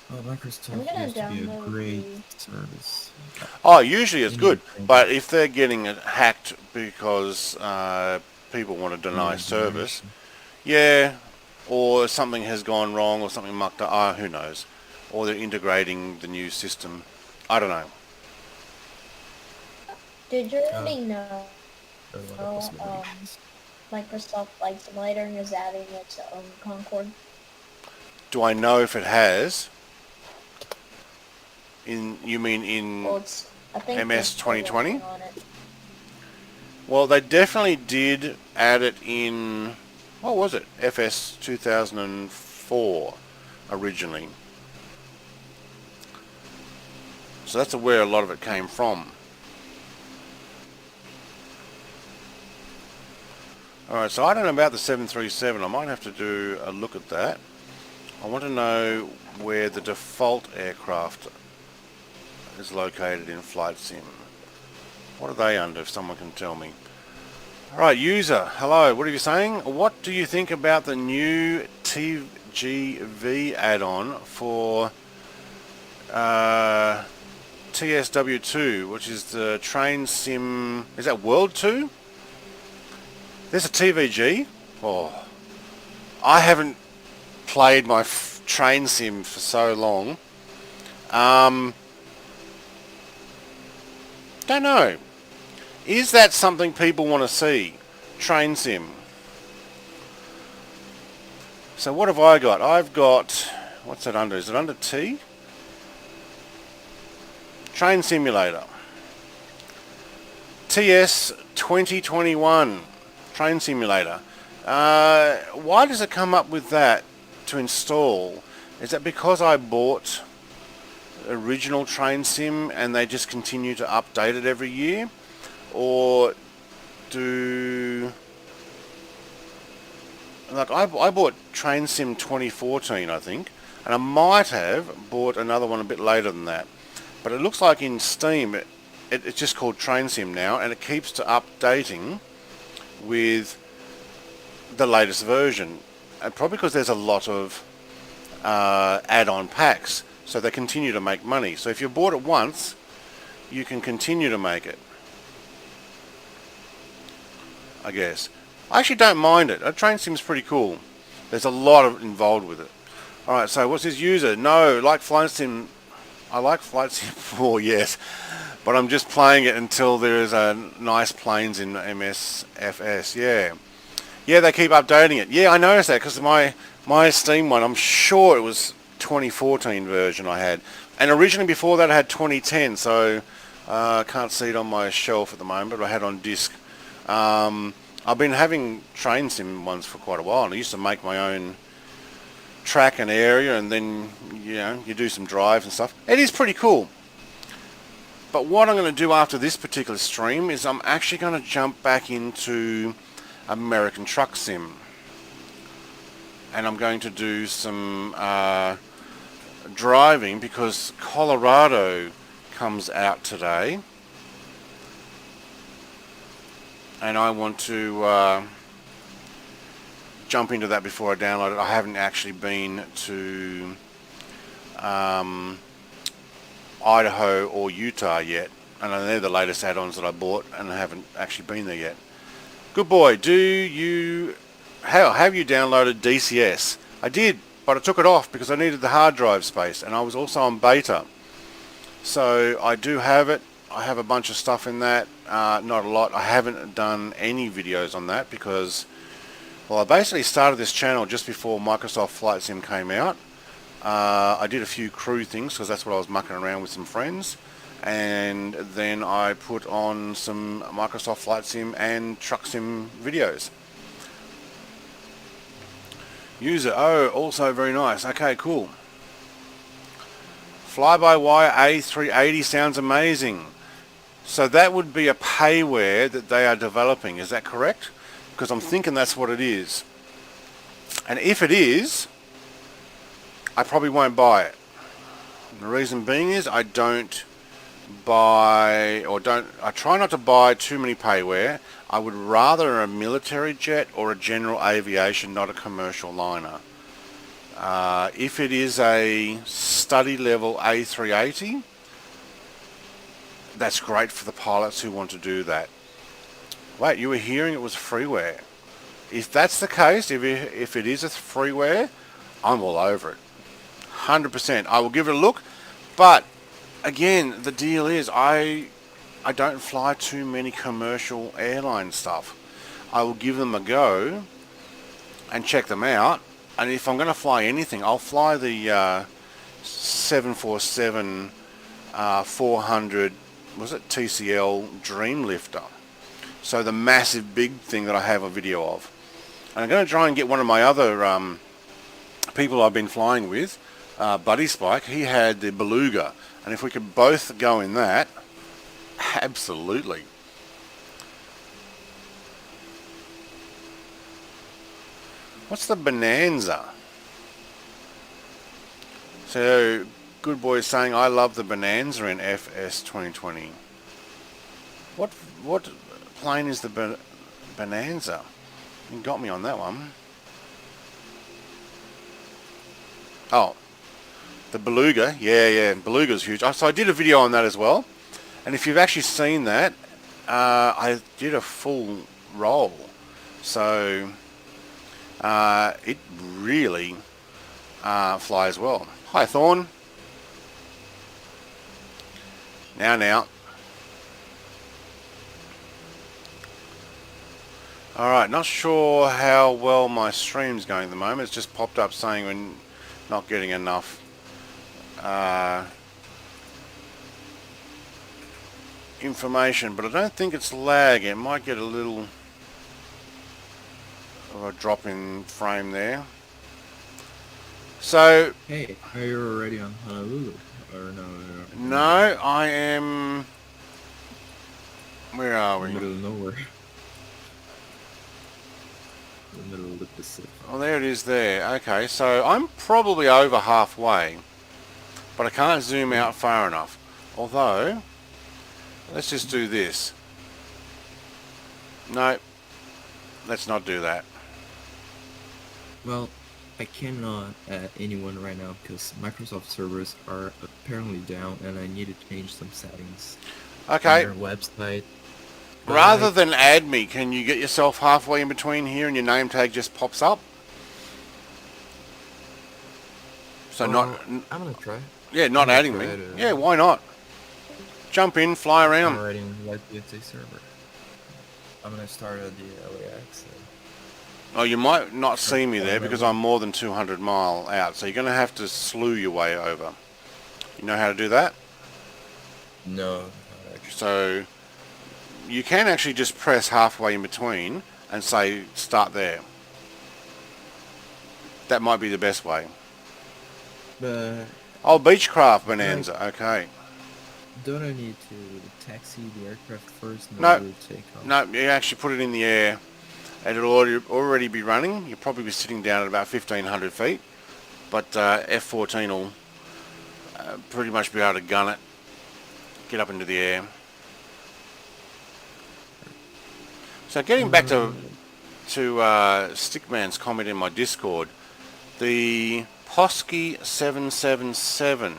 I'm Microsoft gonna used to be a download great the... service. Oh, usually it's They good, need to change but if they're getting it hacked because people want to deny early service, generation. yeah, or something has gone wrong or something mucked up, who knows, or they're integrating the new system. I don't know. Did you already know There are a lot of possibilities. Microsoft Flight Simulator is adding its own Concorde? Do I know if it has? You mean in Well, I think MS they're still 2020? working on it. Well, they definitely did add it in, what was it? FS 2004 originally. So that's where a lot of it came from. Alright, so I don't know about the 737. I might have to do a look at that. I want to know where the default aircraft is located in Flight Sim. What are they under, if someone can tell me? Alright, user, hello, what are you saying? What do you think about the new TGV add-on for TSW2, which is the train sim... Is that World 2? There's a TVG? Oh, I haven't played my train sim for so long. Don't know. Is that something people want to see? Train sim. So what have I got? I've got... What's that under? Is it under T? Train simulator. TS 2021. Train simulator. Why does it come up with that to install? Is that because I bought original train sim and they just continue to update it every year? Or do... Like, I bought train sim 2014, I think, and I might have bought another one a bit later than that. But it looks like in Steam it's just called train sim now, and it keeps to updating with the latest version, and probably because there's a lot of add-on packs, so they continue to make money. So if you bought it once, you can continue to make it, I guess. I actually don't mind it. A train sim's pretty cool. There's a lot involved with it. Alright, so what's his user? No, like Flight Sim... I like Flight Sim 4, yes. But I'm just playing it until there is nice planes in MSFS, yeah. Yeah, they keep updating it. Yeah, I noticed that because my Steam one, I'm sure it was 2014 version I had. And originally before that I had 2010, so I can't see it on my shelf at the moment, but I had it on disc. I've been having train sim ones for quite a while, and I used to make my own track and area, and then, you know, you do some drives and stuff. It is pretty cool. But what I'm going to do after this particular stream is I'm actually going to jump back into American Truck Sim. And I'm going to do some driving because Colorado comes out today. And I want to jump into that before I download it. I haven't actually been to Idaho or Utah yet, and they're the latest add-ons that I bought, and I haven't actually been there yet. Good boy. Have you downloaded DCS? I did, but I took it off because I needed the hard drive space, and I was also on beta. So I do have it. I have a bunch of stuff in that, not a lot. I haven't done any videos on that because, well, I basically started this channel just before Microsoft Flight Sim came out. I did a few crew things because that's what I was mucking around with some friends, and then I put on some Microsoft Flight Sim and Truck Sim videos. User, oh, also very nice. Okay, cool. Fly-by-wire A380 sounds amazing. So that would be a payware that they are developing, is that correct? Because I'm thinking that's what it is. And if it is, I probably won't buy it. The reason being is I don't buy, or I try not to buy too many payware. I would rather a military jet or a general aviation, not a commercial liner. If it is a study level A380, that's great for the pilots who want to do that. Wait, you were hearing it was freeware. If that's the case, if it is a freeware, I'm all over it. 100%. I will give it a look. But again, the deal is I don't fly too many commercial airline stuff. I will give them a go and check them out. And if I'm going to fly anything, I'll fly the 747 400, was it TCL Dreamlifter. So the massive big thing that I have a video of. And I'm going to try and get one of my other people I've been flying with, Buddy Spike. He had the Beluga. And if we could both go in that, absolutely. What's the Bonanza? So, Good Boy is saying, I love the Bonanza in FS 2020. What plane is the Bonanza? You got me on that one. Oh, the Beluga. Yeah, Beluga's huge. So I did a video on that as well. And if you've actually seen that, I did a full roll. So it really flies well. Hi, Thorn. Now. Alright, not sure how well my stream's going at the moment. It's just popped up saying we're not getting enough information, but I don't think it's lagging. It might get a little of a drop in frame there. So, Hey, are you already on Honolulu? Or no? No, I am... Where are we? Middle of nowhere. The middle of the Pacific. Oh, there it is there. Okay, so I'm probably over halfway, but I can't zoom out far enough. Although, let's just do this. No, let's not do that. Well, I cannot add anyone right now because Microsoft servers are apparently down and I need to change some settings Okay. on their website. Rather than add me, can you get yourself halfway in between here and your name tag just pops up? So I'm gonna try. Yeah, not adding me. Yeah, why not? Jump in, fly around. I'm already in Logitech server. I'm gonna start at the LAX. Oh, you might not see me there because I'm more than 200 mile out, so you're going to have to slew your way over. You know how to do that? No, not actually. So you can actually just press halfway in between and say start there. That might be the best way. But Oh, Beechcraft Bonanza. Okay. don't I need to taxi the aircraft first in No. order to take off? No, you actually put it in the air and it'll already be running. You'll probably be sitting down at about 1,500 feet. But F-14 will pretty much be able to gun it, get up into the air. So getting back to Stickman's comment in my Discord, the Posky 777,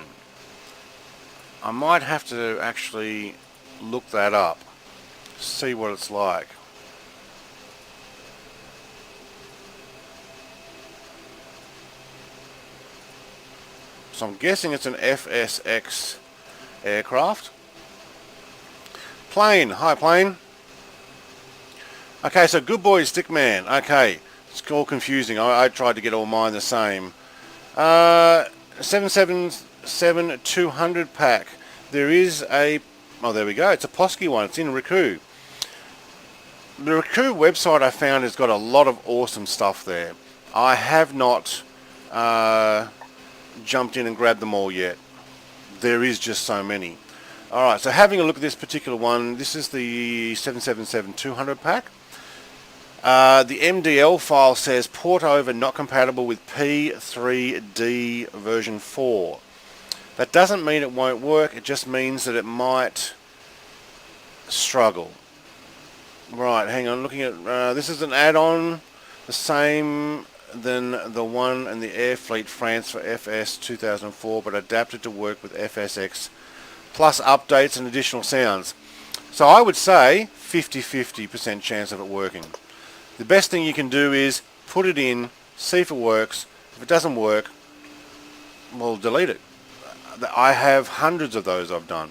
I might have to actually look that up, see what it's like. So I'm guessing it's an FSX aircraft. Plane, hi plane. Okay, so good boy Stickman. Okay, it's all confusing. I tried to get all mine the same. 777 200 pack. There is a... Oh, there we go. It's a Posky one. It's in Riku. The Riku website I found has got a lot of awesome stuff there. I have not jumped in and grabbed them all yet. There is just so many. Alright, so having a look at this particular one, this is the 777 200 pack. The MDL file says port over not compatible with P3D version 4. That doesn't mean it won't work, it just means that it might struggle. Right, hang on, looking at, this is an add-on, the same than the one in the Airfleet France for FS 2004, but adapted to work with FSX, plus updates and additional sounds. So I would say 50-50% chance of it working. The best thing you can do is put it in, see if it works. If it doesn't work, well, delete it. I have hundreds of those I've done.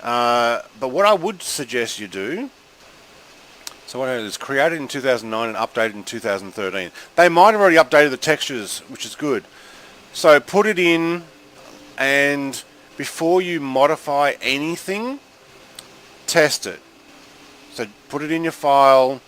But what I would suggest you do, so what it is, created in 2009 and updated in 2013. They might have already updated the textures, which is good. So put it in, and before you modify anything, test it. So put it in your file,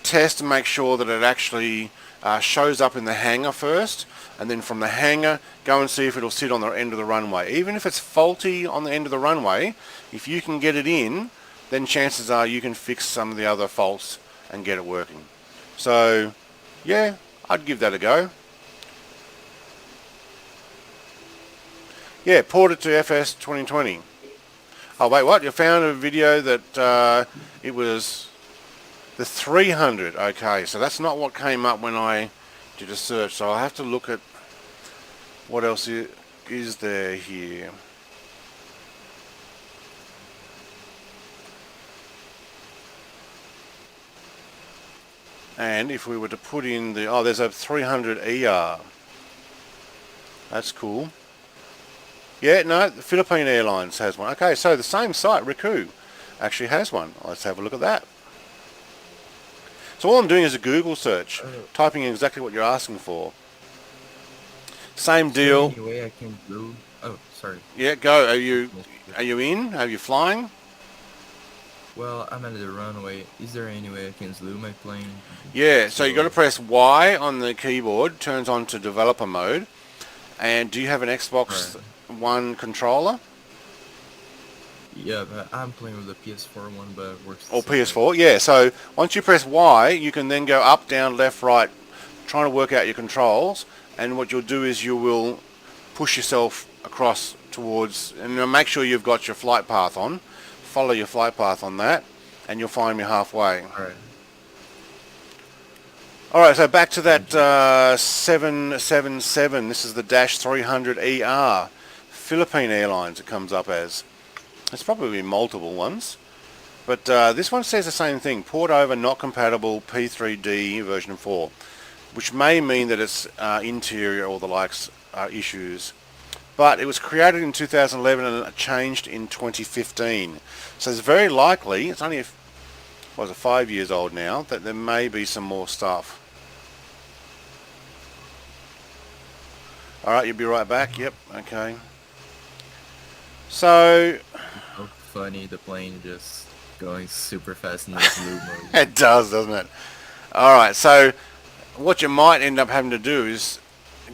test and make sure that it actually shows up in the hangar first, and then from the hangar go and see if it'll sit on the end of the runway. Even if it's faulty on the end of the runway, if you can get it in, then chances are you can fix some of the other faults and get it working. So yeah, I'd give that a go. Yeah, port it to FS 2020. Oh wait, what? You found a video that it was the 300. Okay, so that's not what came up when I did a search. So I'll have to look at what else is there here. And if we were to put in the, oh, there's a 300 ER. That's cool. Yeah, no, the Philippine Airlines has one. Okay, so the same site, Riku, actually has one. Let's have a look at that. So all I'm doing is a Google search, typing in exactly what you're asking for. Same deal. Any way I can do? Oh, sorry. Yeah, go. Are you in? Are you flying? Well, I'm at the runway. Is there any way I can zoom my plane? Yeah, so you got to press Y on the keyboard, turns on to developer mode. And do you have an Xbox One controller? Yeah, but I'm playing with the PS4 one, but it works. Or PS4, yeah. So once you press Y, you can then go up, down, left, right, trying to work out your controls. And what you'll do is you will push yourself across towards, and make sure you've got your flight path on. Follow your flight path on that, and you'll find me halfway. Alright, so back to that 777. This is the Dash 300 ER. Philippine Airlines it comes up as. It's probably multiple ones. But this one says the same thing. Port over not compatible P3D version 4. Which may mean that it's interior or the likes issues. But it was created in 2011 and changed in 2015. So it's very likely, it's only, 5 years old now, that there may be some more stuff. Alright, you'll be right back. Yep, okay. So... So funny, the plane just going super fast in this loop mode. It does, doesn't it? Alright, so what you might end up having to do is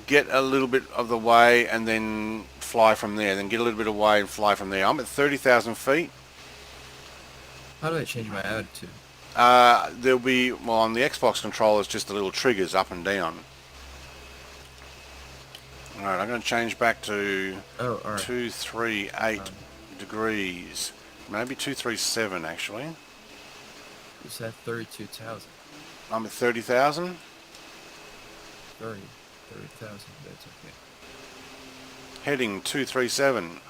get a little bit of the way and then fly from there, then get a little bit away and fly from there. I'm at 30,000 feet. How do I change my attitude? There'll be, well, on the Xbox controller it's just the little triggers up and down. Alright, I'm going to change back to 238 degrees. Maybe 237 actually. You said 32,000. I'm at 30,000. 30,000, that's okay. Heading 237.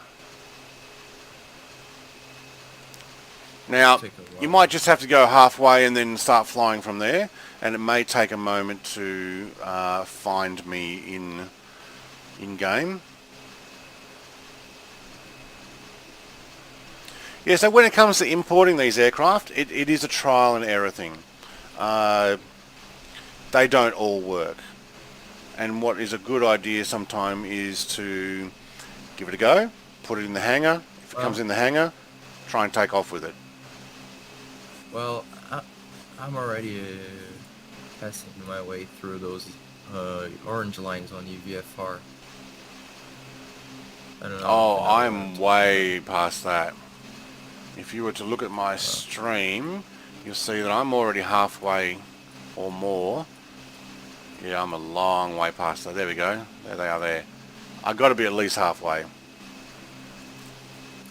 Now, you might just have to go halfway and then start flying from there, and it may take a moment to find me in game. Yeah, so when it comes to importing these aircraft, it is a trial and error thing. They don't all work. And what is a good idea sometime is to give it a go, put it in the hangar. If it comes in the hangar, try and take off with it. Well, I'm already passing my way through those orange lines on UVFR. I don't know. Oh, I'm way past that. If you were to look at my stream, you'll see that I'm already halfway or more. Yeah, I'm a long way past that. There we go. There they are there. I've got to be at least halfway.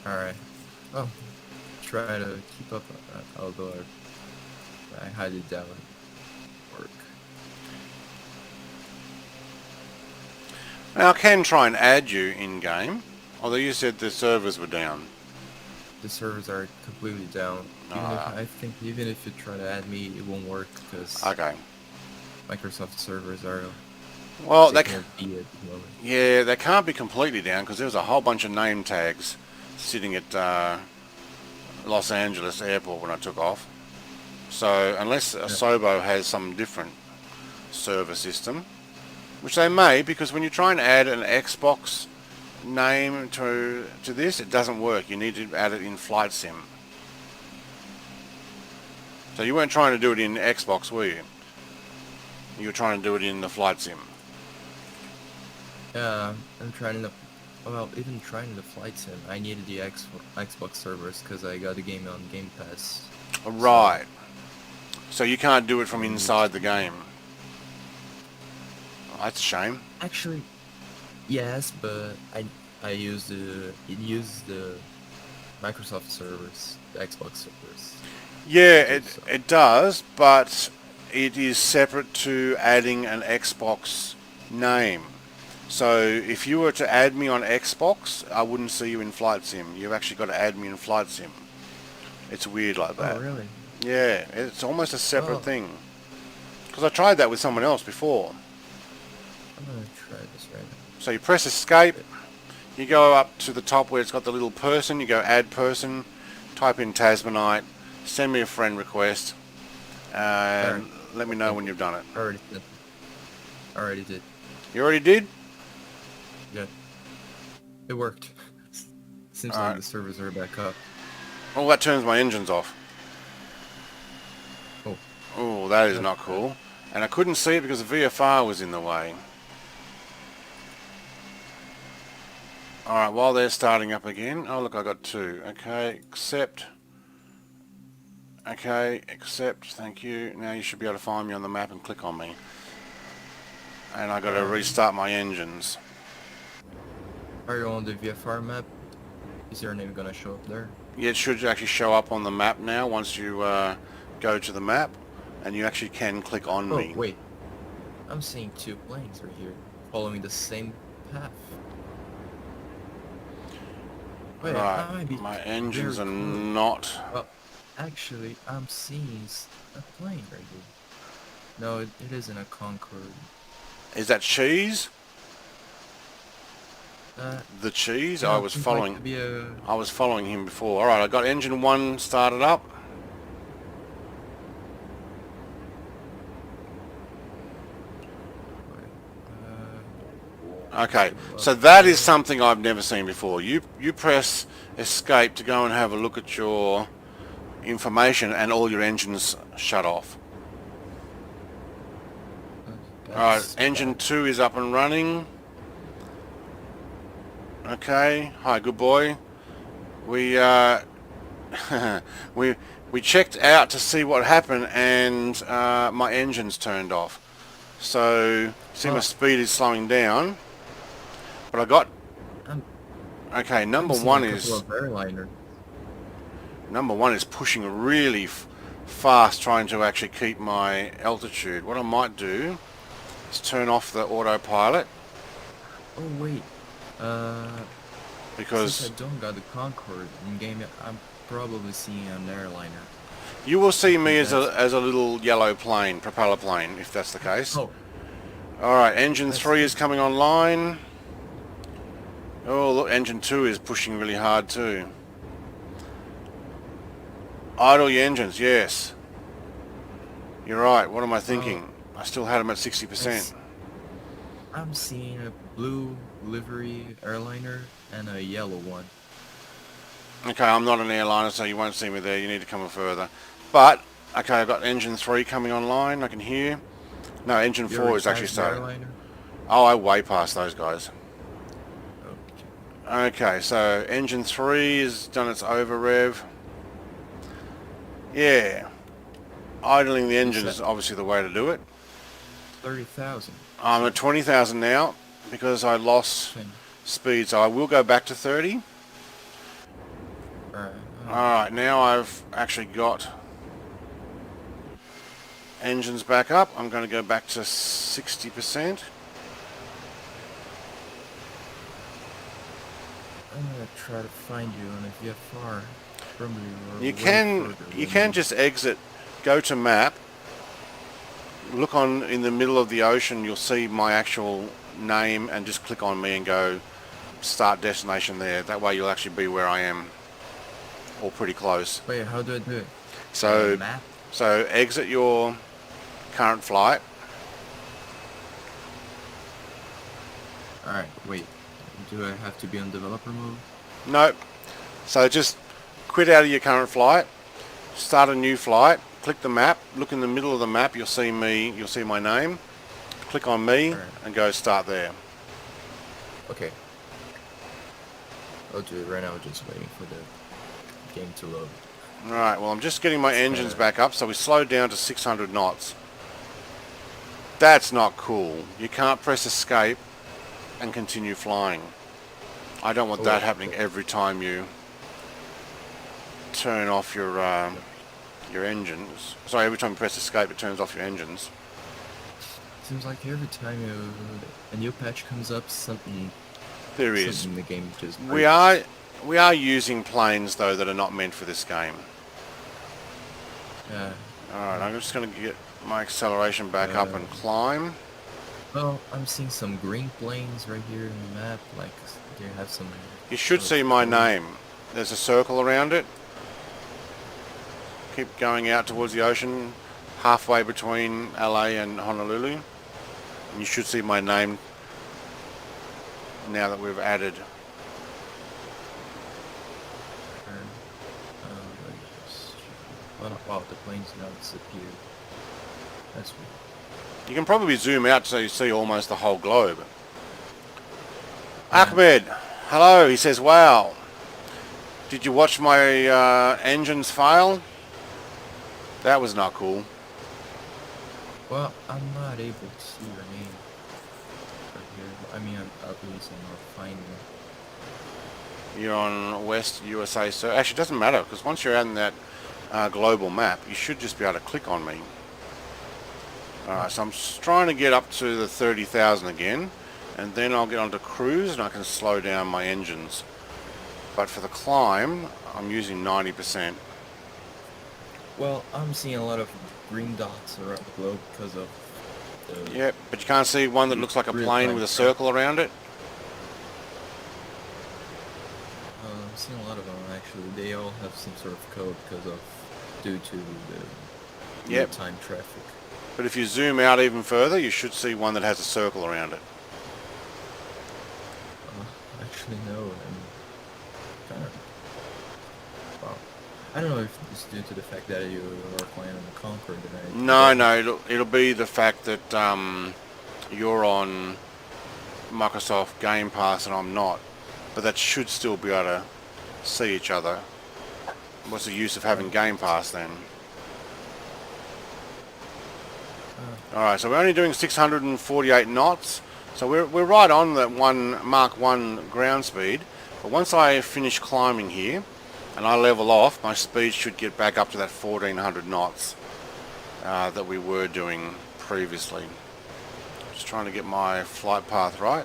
Alright. Well, try to keep up, although I highly doubt it work. Now I can try and add you in-game, although you said the servers were down. The servers are completely down. I think even if you try to add me, it won't work because Okay. Microsoft servers are Well, taking a beat at the moment. yeah, they can't be completely down because there was a whole bunch of name tags sitting at Los Angeles airport when I took off. So unless Asobo has some different server system, which they may, because when you try and add an Xbox name to this, it doesn't work. You need to add it in Flight Sim. So you weren't trying to do it in Xbox, were you? You were trying to do it in the Flight Sim. Yeah, I'm trying to. Well, even trying the Flight Sim, I needed the Xbox servers because I got the game on Game Pass. Right. So you can't do it from inside the game. Oh, that's a shame. Actually, yes, but I used the Microsoft servers, the Xbox servers. Yeah, it does, but it is separate to adding an Xbox name. So if you were to add me on Xbox, I wouldn't see you in Flight Sim. You've actually got to add me in Flight Sim. It's weird like that. Oh, really? Yeah, it's almost a separate thing. Because I tried that with someone else before. I'm gonna try this right now. So you press escape, you go up to the top where it's got the little person, you go add person, type in Tasmanite, send me a friend request, and let me know when you've done it. Already did. Already did. You already did? Yeah. It worked. Seems like the servers are back up. Oh, that turns my engines off. Oh. Oh, that is not cool. And I couldn't see it because the VFR was in the way. Alright, while they're starting up again. Oh, look, I got two. Okay, accept. Okay, accept. Thank you. Now you should be able to find me on the map and click on me. And I got to restart my engines. Are you on the VFR map? Is your name gonna show up there? Yeah, it should actually show up on the map now once you go to the map. And you actually can click on me. Oh, wait. I'm seeing two planes right here, following the same path. Wait, Right, my engines are not... Well, actually, I'm seeing a plane right here. No, it isn't a Concorde. Is that cheese? The cheese? No, I was following. Like to be I was following him before. All right, I got engine 1 started up. Okay, so that is something I've never seen before. You press escape to go and have a look at your information, and all your engines shut off. Alright, engine 2 is up and running. Okay, hi, good boy. We we checked out to see what happened, and my engine's turned off. So, see my speed is slowing down. But I got... Okay, number one is pushing really fast, trying to actually keep my altitude. What I might do is turn off the autopilot. Oh wait, because since I don't got the Concorde in game, I'm probably seeing an airliner. You will see me as a little yellow plane, propeller plane, if that's the case. Oh. All right, engine 3 is coming online. Oh, look, engine 2 is pushing really hard too. Idle your engines, yes. You're right, what am I thinking? I still had them at 60%. I'm seeing a blue livery airliner and a yellow one. Okay, I'm not an airliner, so you won't see me there. You need to come further. But, okay, I've got engine 3 coming online, I can hear. No, engine 4 is actually starting. Oh, I way past those guys. Okay, so engine 3 has done its over rev. Yeah. Idling the engine is obviously the way to do it. 30,000. I'm at 20,000 now because I lost speed, so I will go back to 30. Alright, now I've actually got engines back up. I'm going to go back to 60%. I'm gonna try to find you on a VFR from you. Or You way can further you than can me. just exit, go to map, look on in the middle of the ocean, you'll see my actual name, and just click on me and go start destination there. That way you'll actually be where I am, or pretty close. Wait, how do I do it? So Map? so exit your current flight. Alright, wait. Do I have to be on developer mode? Nope. So just quit out of your current flight, start a new flight, click the map, look in the middle of the map, you'll see me, you'll see my name, click on me, Alright. and go start there. Okay. I'll do it right now, just waiting for the game to load. Alright, well I'm just getting my engines back up, so we slowed down to 600 knots. That's not cool. You can't press escape and continue flying. I don't want that happening every time you turn off your engines. Sorry, every time you press escape it turns off your engines. Seems like every time a new patch comes up, something There is. in the game just We are using planes though that are not meant for this game. Alright, I'm just going to get my acceleration back up and climb. Well, I'm seeing some green planes right here in the map, like they have some... You should see my name. There's a circle around it. Keep going out towards the ocean, halfway between LA and Honolulu. And you should see my name now that we've added. Wow, the planes now disappeared. That's weird. You can probably zoom out so you see almost the whole globe. Ahmed, hello, he says, wow. Did you watch my engines fail? That was not cool. Well, I'm not able to see your name right here. I mean, at least I'm not finding it. You're on West USA, so actually it doesn't matter, because once you're on that global map, you should just be able to click on me. Alright, so I'm trying to get up to the 30,000 again, and then I'll get onto cruise and I can slow down my engines. But for the climb, I'm using 90%. Well, I'm seeing a lot of green dots around the globe because of the... Yep, but you can't see one that looks like a plane with a circle around it? I'm seeing a lot of them actually. They all have some sort of code due to the real-time traffic. But if you zoom out even further, you should see one that has a circle around it. Actually, no. I'm kind of... Wow. I don't know if it's due to the fact that you are playing on the Concorde. No, it'll be the fact that you're on Microsoft Game Pass and I'm not. But that should still be able to see each other. What's the use of having Game Pass then? Alright, so we're only doing 648 knots. So we're right on that Mark 1 ground speed. But once I finish climbing here and I level off, my speed should get back up to that 1400 knots that we were doing previously. Just trying to get my flight path right.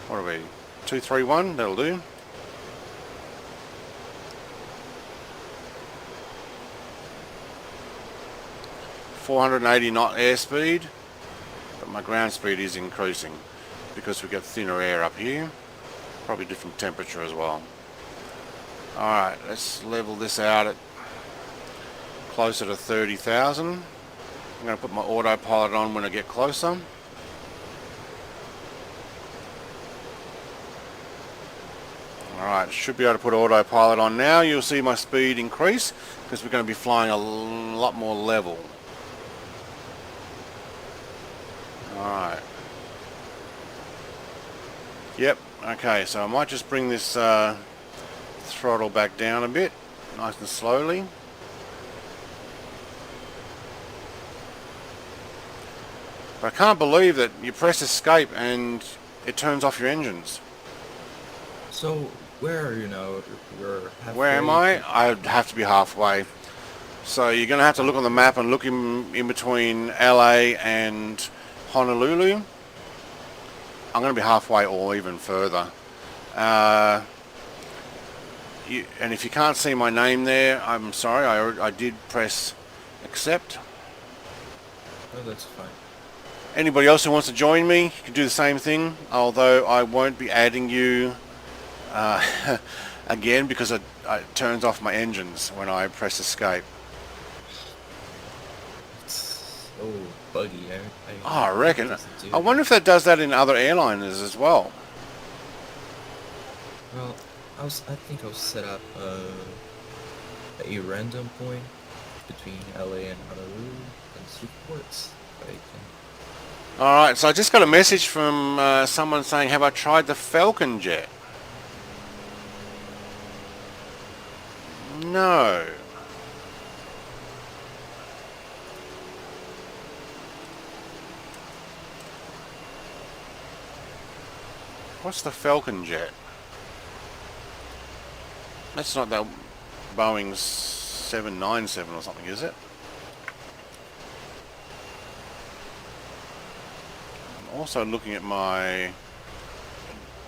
What are we? 231, that'll do. .480 knot airspeed, but my ground speed is increasing because we get thinner air up here, probably different temperature as well. Alright, let's level this out at closer to 30,000. I'm going to put my autopilot on when I get closer. Alright, should be able to put autopilot on now. You'll see my speed increase because we're going to be flying a lot more level. Alright. Yep, okay, so I might just bring this throttle back down a bit, nice and slowly. But I can't believe that you press escape and it turns off your engines. So, Where are you now? You're halfway. Where am I? I'd have to be halfway. So you're going to have to look on the map and look in between LA and Honolulu. I'm going to be halfway or even further. And if you can't see my name there, I'm sorry. I did press accept. Oh, that's fine. Anybody else who wants to join me, you can do the same thing. Although I won't be adding you again because it turns off my engines when I press escape. It's so buggy. I reckon. I wonder if that does that in other airliners as well. Well, I think I'll set up a random point between LA and Honolulu and see if it works. Alright, so I just got a message from someone saying, have I tried the Falcon jet? No. What's the Falcon jet? That's not that Boeing 797 or something, is it? I'm also looking at my...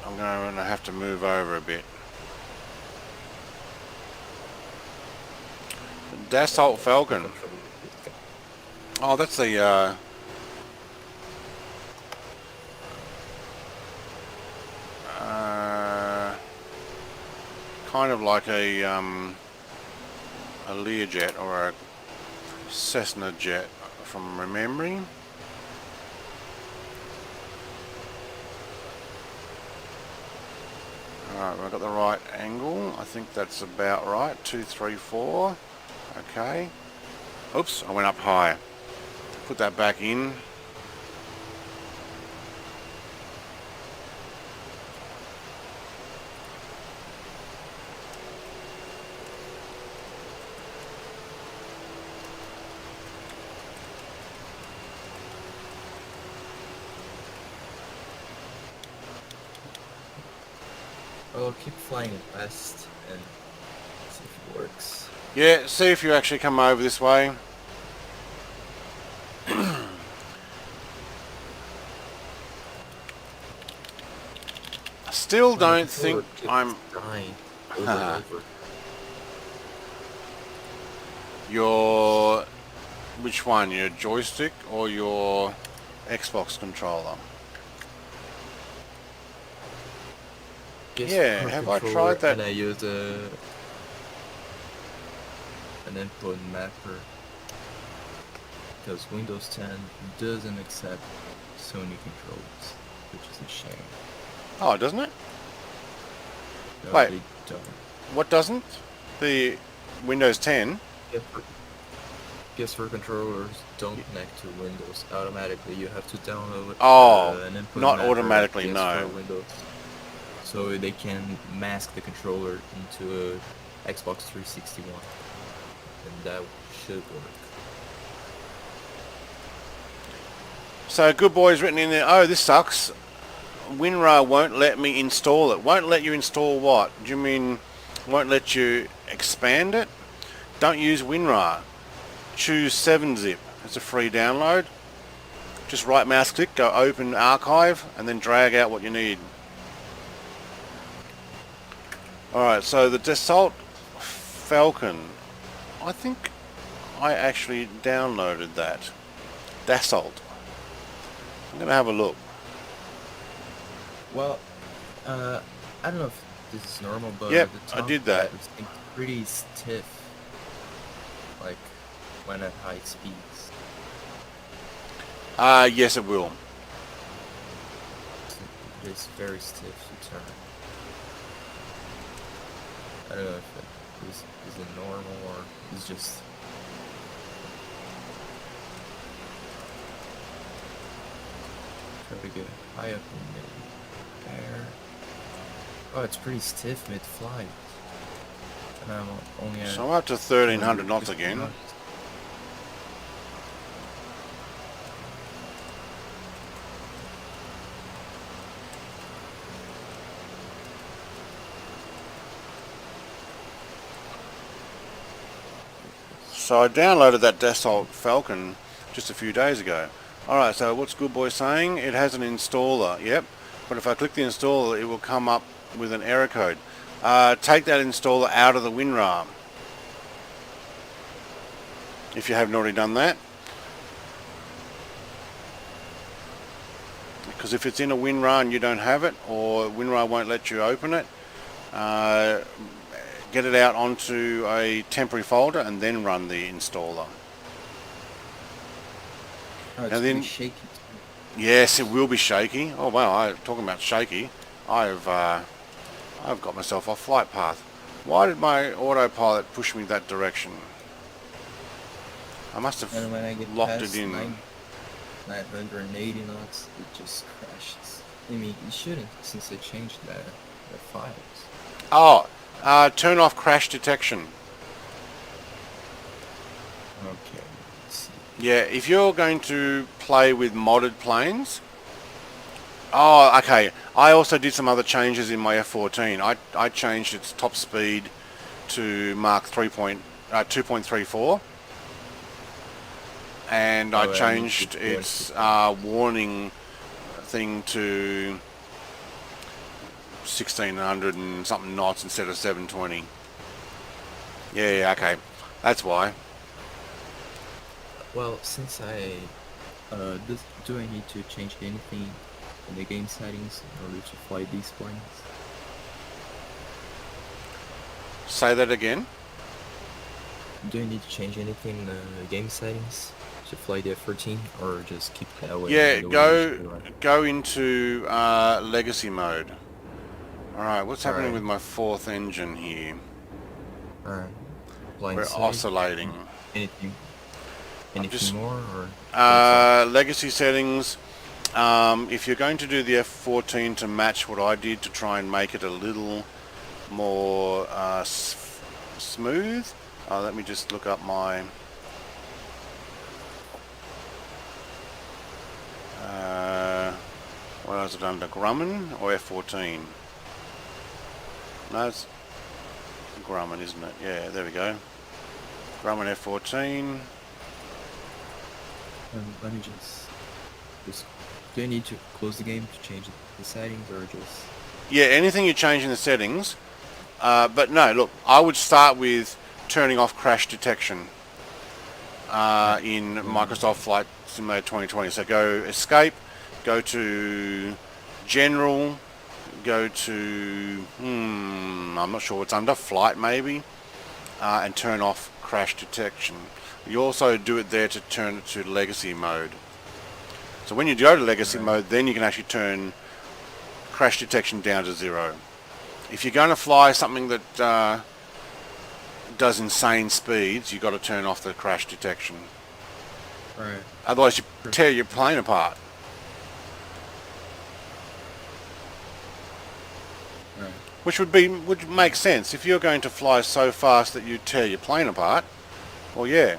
I'm going to have to move over a bit. Dassault Falcon. Oh, that's the... kind of like a Learjet or a Cessna jet, from remembering. Alright, we've got the right angle. I think that's about right. 2, 3, 4. Okay. Oops, I went up higher. Put that back in. I'll keep flying west and see if it works. Yeah, see if you actually come over this way. Still don't think I'm... dying over and over. Your... Which one? Your joystick or your Xbox controller? Yeah, have I tried that? And I used an input mapper because Windows 10 doesn't accept Sony controls, which is a shame. Oh, doesn't it? No, Wait. they don't. What doesn't? The Windows 10? PS4 controllers don't connect to Windows automatically. You have to download an input not mapper automatically, PS4 no. Windows. So they can mask the controller into a Xbox 361, and that should work. So Good Boy's written in there, oh, this sucks. WinRAR won't let me install it. Won't let you install what? Do you mean won't let you expand it? Don't use WinRAR. Choose 7-zip. It's a free download. Just right mouse click, go open archive, and then drag out what you need. Alright, so the Dassault Falcon, I think I actually downloaded that. Dassault. I'm going to have a look. Well, I don't know if this is normal, but Yep, the top I did that. is pretty stiff, like when at high speeds. Yes it will. It's very stiff to turn. I don't know if it is it normal or it's just... Try to get high up in the air. Oh, it's pretty stiff mid-flight. And I'm only at... So I'm up to 1300 knots again. knots. So I downloaded that Dassault Falcon just a few days ago. Alright, so what's Good Boy saying? It has an installer, yep. But if I click the installer, it will come up with an error code. Take that installer out of the WinRAR. If you haven't already done that. Because if it's in a WinRAR and you don't have it, or WinRAR won't let you open it, get it out onto a temporary folder and then run the installer. Oh, it's And really then, shaky. yes, it will be shaky. Oh wow! Talking about shaky, I've got myself off flight path. Why did my autopilot push me that direction? I must have And when I get locked past it in. 980 knots, it just crashes. I mean, it shouldn't, since I changed the files. Oh, turn off crash detection. Okay, let's see. Yeah, if you're going to play with modded planes. Oh, okay. I also did some other changes in my F-14. I changed its top speed to Mach 2.34. And I changed its warning thing to 1600 and something knots instead of 720. Yeah, okay. That's why. Well, since do I need to change anything in the game settings in order to fly these planes? Say that again. Do I need to change anything in the game settings to fly the F-14, or just keep that way? Yeah, the way it should be? go into legacy mode. Alright, what's happening with my fourth engine here? Alright. We're oscillating. Anything just- more, or? Legacy settings. If you're going to do the F-14 to match what I did to try and make it a little more smooth, let me just look up my what else have I done? The Grumman or F-14? No, it's Grumman, isn't it? Yeah, there we go. Grumman F-14. Let me just do I need to close the game to change the settings, or just? Yeah, anything you change in the settings. But no, look, I would start with turning off crash detection in Microsoft Flight Simulator 2020. So go escape, go to general, go to, I'm not sure what's under, flight maybe, and turn off crash detection. You also do it there to turn it to legacy mode. So when you go to legacy mode, then you can actually turn crash detection down to 0. If you're going to fly something that does insane speeds, you've got to turn off the crash detection. Right. Otherwise you tear your plane apart. Right. Which would make sense. If you're going to fly so fast that you tear your plane apart, well, yeah.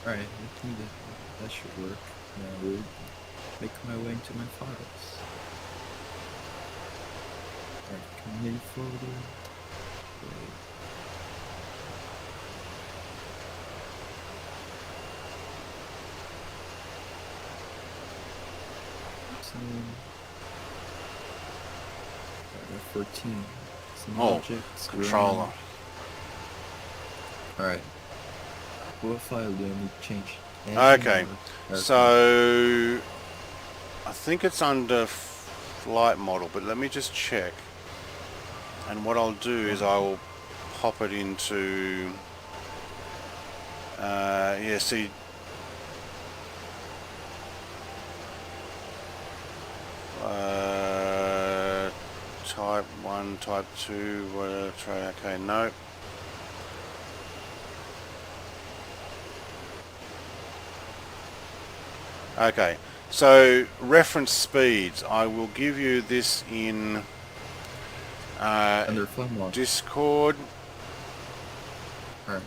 Alright, I think that should work. I will make my way into my files. Alright, command folder. Okay. So, 14. Some objects, controller. Alright. What file do I need to change? Okay, so I think it's under flight model, but let me just check. And what I'll do is I will pop it into yeah, see, type 1, type 2, okay, no. Okay, so reference speeds, I will give you this in under flight model. Discord. Alright.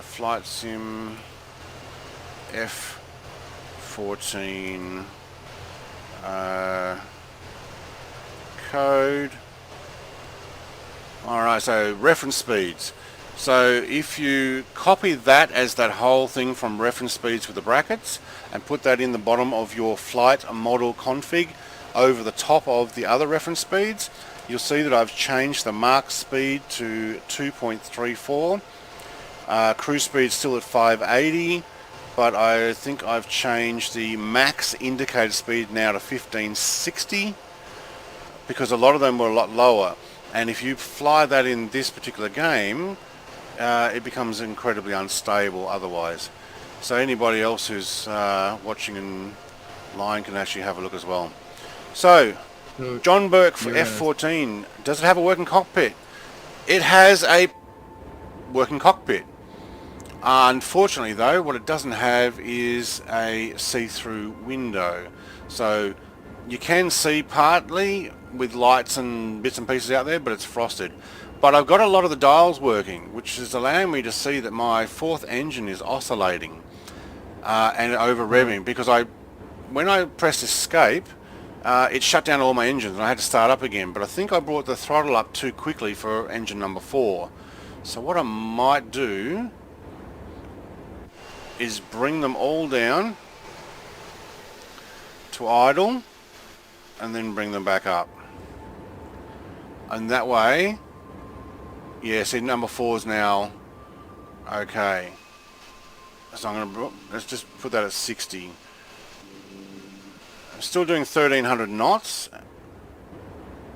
Flight Sim F-14 code. Alright, so reference speeds. So if you copy that as that whole thing from reference speeds with the brackets and put that in the bottom of your flight model config over the top of the other reference speeds, you'll see that I've changed the mark speed to 2.34. Cruise speed still at 580, but I think I've changed the max indicated speed now to 1560 because a lot of them were a lot lower. And if you fly that in this particular game, it becomes incredibly unstable otherwise. So anybody else who's watching online can actually have a look as well. So, John Burke for F14, does it have a working cockpit? It has a working cockpit. Unfortunately though, what it doesn't have is a see-through window. So you can see partly with lights and bits and pieces out there, but it's frosted. But I've got a lot of the dials working, which is allowing me to see that my fourth engine is oscillating and over revving, because when I pressed escape, it shut down all my engines and I had to start up again. But I think I brought the throttle up too quickly for engine number 4. So what I might do is bring them all down to idle and then bring them back up. And that way, yeah, see, number 4 is now okay. So I'm going to, let's just put that at 60. I'm still doing 1300 knots.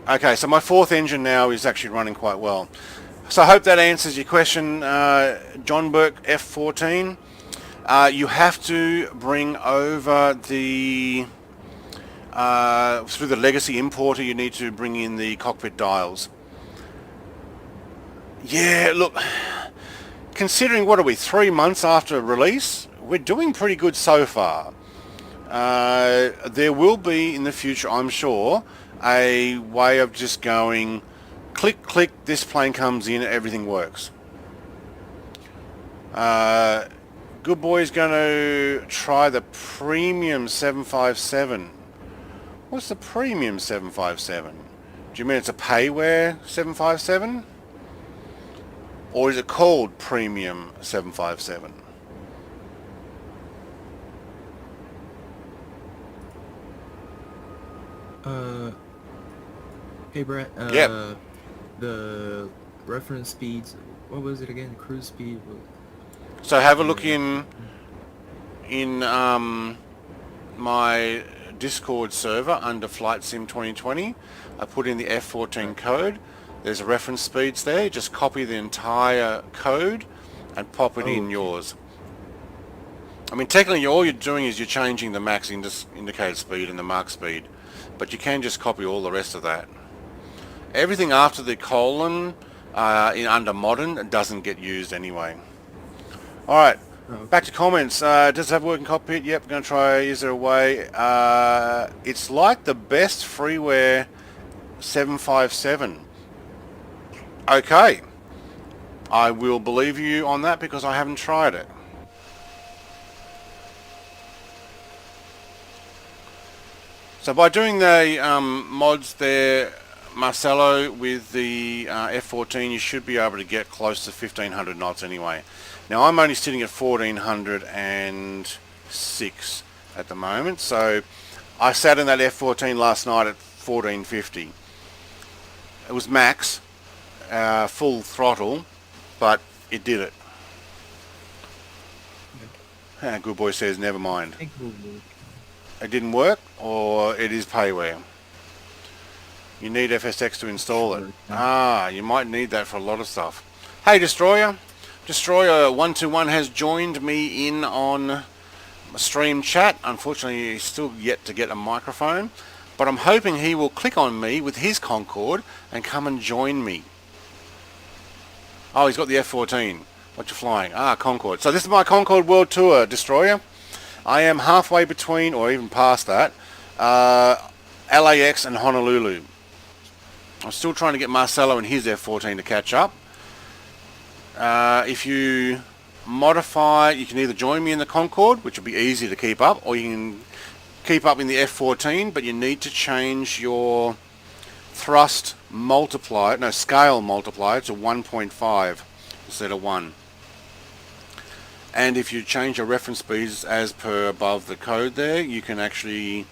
Okay, so my fourth engine now is actually running quite well. So I hope that answers your question, John Burke F14. You have to bring over the through the legacy importer, you need to bring in the cockpit dials. Yeah, look, considering, what are we, 3 months after release, we're doing pretty good so far. There will be in the future, I'm sure, a way of just going click click, this plane comes in, everything works. Good Boy's going to try the Premium 757. What's the Premium 757? Do you mean it's a payware 757? Or is it called Premium 757? Hey Brett, Yep. The reference speeds, what was it again? Cruise speed? So have a look in my Discord server under Flight Sim 2020. I put in the F14 code. There's a reference speeds there. Just copy the entire code and pop it in yours. I mean, technically all you're doing is you're changing the max indicated speed and the mark speed, but you can just copy all the rest of that. Everything after the colon under modern doesn't get used anyway. Alright, back to comments. Does it have a working cockpit? Yep, going to try. Is there a way? It's like the best freeware 757. Okay, I will believe you on that because I haven't tried it. So by doing the mods there, Marcelo, with the F14, you should be able to get close to 1500 knots anyway. Now I'm only sitting at 1406 at the moment, so I sat in that F14 last night at 1450. It was max, full throttle, but it did it. Good Boy says never mind. It didn't work, or it is payware. You need FSX to install it. You might need that for a lot of stuff. Hey Destroyer. Destroyer121 has joined me in on stream chat. Unfortunately, he's still yet to get a microphone, but I'm hoping he will click on me with his Concorde and come and join me. Oh, he's got the F14. What you flying? Concorde. So this is my Concorde World Tour, Destroyer. I am halfway between, or even past that, LAX and Honolulu. I'm still trying to get Marcelo and his F14 to catch up. If you modify, you can either join me in the Concorde, which will be easy to keep up, or you can keep up in the F14, but you need to change your thrust multiply it, no, scale multiply it to 1.5 instead of 1. And if you change your reference speeds as per above the code there, you can actually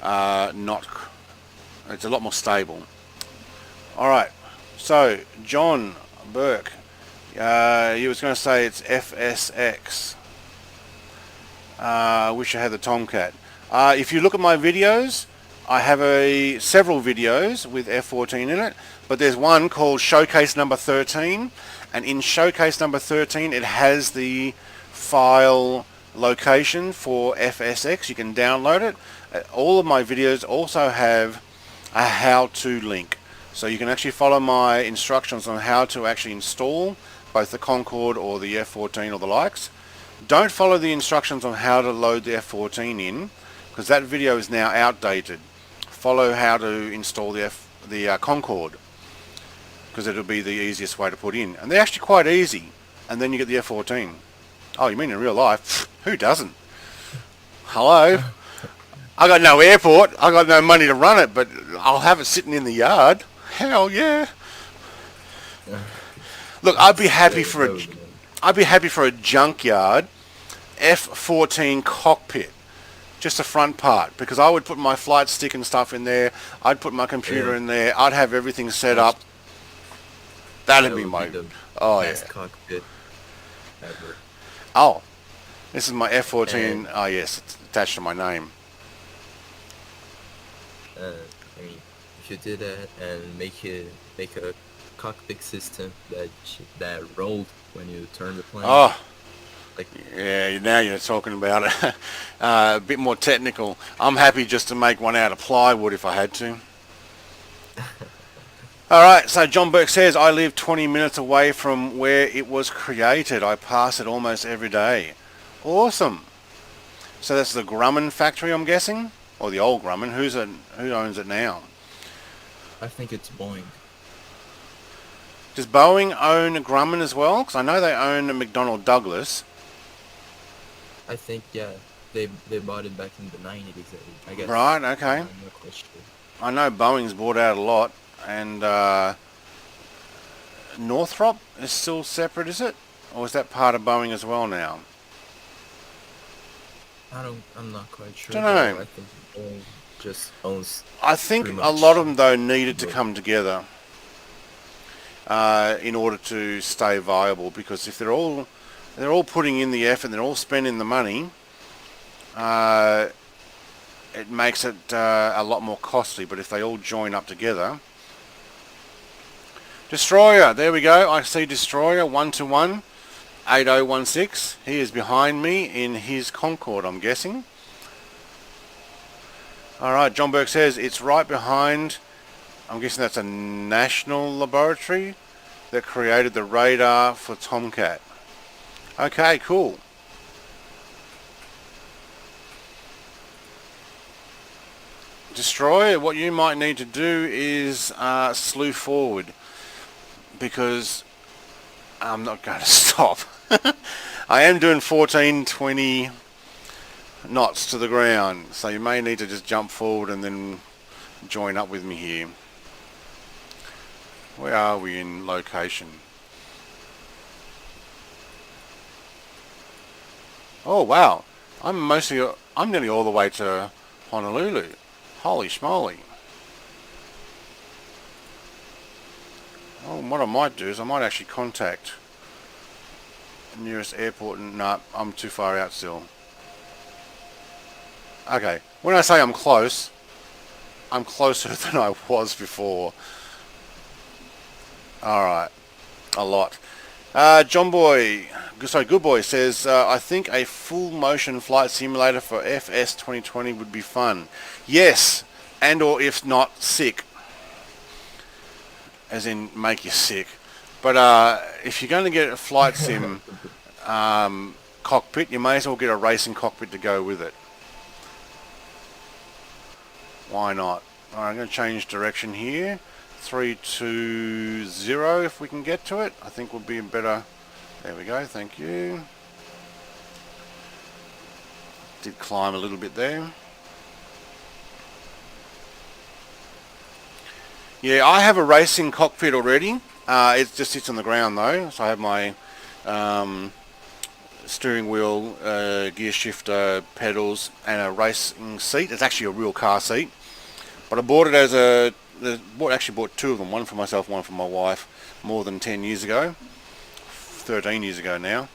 it's a lot more stable. Alright, so John Burke, you was going to say it's FSX. I wish I had the Tomcat. If you look at my videos, I have several videos with F14 in it, but there's one called Showcase number 13, and in Showcase number 13 it has the file location for FSX. You can download it. All of my videos also have a how-to link, so you can actually follow my instructions on how to actually install both the Concorde or the F14 or the likes. Don't follow the instructions on how to load the F14 in, because that video is now outdated. Follow how to install the Concorde, because it'll be the easiest way to put in, and they're actually quite easy. And then you get the F14. Oh, you mean in real life? Who doesn't? Hello? I got no airport, I got no money to run it, but I'll have it sitting in the yard. Hell yeah. Look, I'd be happy for a junkyard F14 cockpit, just the front part, because I would put my flight stick and stuff in there. I'd put my computer in there. I'd have everything set up. That'd be my best cockpit ever. Oh, this is my F14. Oh yes, it's attached to my name. I mean, if you did that and make a cockpit system that rolled when you turn the plane. Oh, like, yeah. Now you're talking about it. A bit more technical. I'm happy just to make one out of plywood if I had to. Alright, so John Burke says, I live 20 minutes away from where it was created. I pass it almost every day. Awesome. So that's the Grumman factory, I'm guessing? Or the old Grumman. Who owns it now? I think it's Boeing. Does Boeing own Grumman as well? Because I know they own McDonnell Douglas. I think, yeah. They bought it back in the 90s, I guess. Right, okay. I'm not quite sure. I know Boeing's bought out a lot. And Northrop is still separate, is it? Or is that part of Boeing as well now? I'm not quite sure. Don't know. I think Boeing just owns. I think a lot of them though needed to come together in order to stay viable, because if they're all putting in the effort and they're all spending the money, it makes it a lot more costly. But if they all join up together. Destroyer, there we go. I see Destroyer 121 8016. He is behind me in his Concorde, I'm guessing. Alright, John Burke says it's right behind. I'm guessing that's a national laboratory that created the radar for Tomcat. Okay, cool. Destroyer, what you might need to do is slew forward, because I'm not going to stop. I am doing 14, 20 knots to the ground, so you may need to just jump forward and then join up with me here. Where are we in location? Oh wow, I'm nearly all the way to Honolulu. Holy schmoly. Oh, what I might do is I might actually contact the nearest airport, and nah, I'm too far out still. Okay, when I say I'm close, I'm closer than I was before. Alright, a lot. Good Boy says, I think a full motion flight simulator for FS 2020 would be fun. Yes, and or if not, sick. As in, make you sick. But if you're going to get a flight sim cockpit, you may as well get a racing cockpit to go with it. Why not? Alright, I'm going to change direction here. 320 if we can get to it. I think would be a better. There we go, thank you. Did climb a little bit there. Yeah, I have a racing cockpit already. It just sits on the ground though. So I have my steering wheel, gear shifter, pedals, and a racing seat. It's actually a real car seat. But I bought it as actually bought two of them. One for myself, one for my wife, more than 10 years ago. 13 years ago now.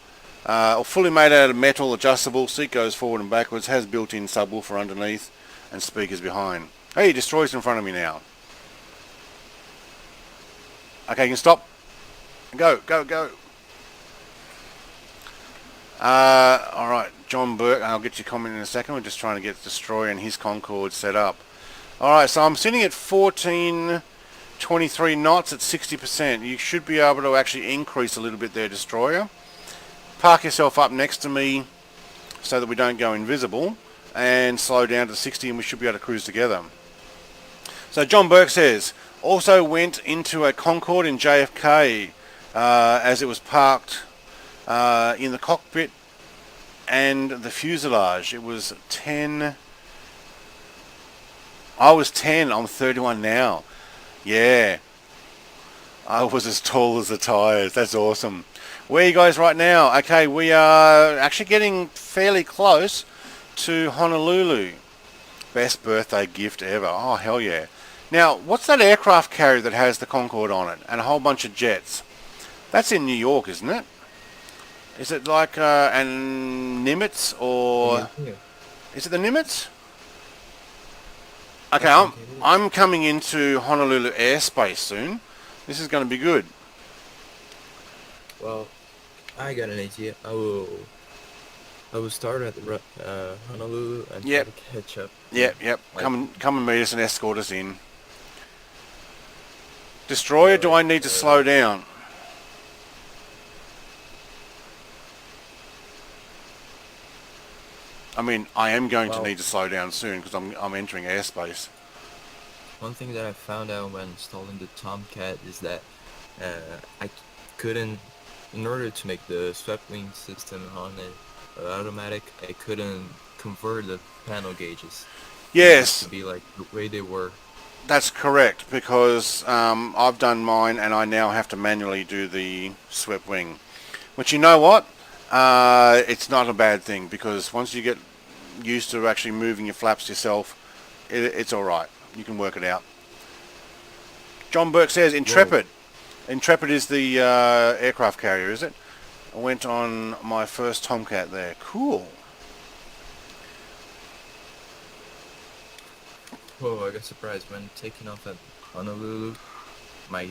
Fully made out of metal, adjustable, seat goes forward and backwards, has built-in subwoofer underneath, and speakers behind. Hey, Destroy's in front of me now. Okay, you can stop. Go, go, go. Alright, John Burke, I'll get your comment in a second. We're just trying to get Destroy and his Concorde set up. Alright, so I'm sitting at 1423 knots at 60%. You should be able to actually increase a little bit there, Destroyer. Park yourself up next to me so that we don't go invisible, and slow down to 60 and we should be able to cruise together. So John Burke says, also went into a Concorde in JFK as it was parked in the cockpit and the fuselage. It was 10. I was 10. I'm 31 now. Yeah. I was as tall as the tires. That's awesome. Where are you guys right now? Okay, we are actually getting fairly close to Honolulu. Best birthday gift ever. Oh, hell yeah. Now, what's that aircraft carrier that has the Concorde on it and a whole bunch of jets? That's in New York, isn't it? Is it like an Nimitz or... Yeah. Is it the Nimitz? Okay, I'm coming into Honolulu airspace soon. This is going to be good. Well, I got an idea. I will start at the Honolulu and try to catch up. Yep. Like, Come and meet us and escort us in. Destroyer, do I need to slow down? I mean, I am going to need to slow down soon because I'm entering airspace. One thing that I found out when installing the Tomcat is that I couldn't, in order to make the swept wing system on it automatic, I couldn't convert the panel gauges. Yes. To be like the way they were. That's correct, because I've done mine and I now have to manually do the swept wing. Which, you know what? It's not a bad thing, because once you get used to actually moving your flaps yourself, it's alright. You can work it out. John Burke says Intrepid. Whoa. Intrepid is the aircraft carrier, is it? I went on my first Tomcat there. Cool. Whoa, I got surprised when taking off at Honolulu. My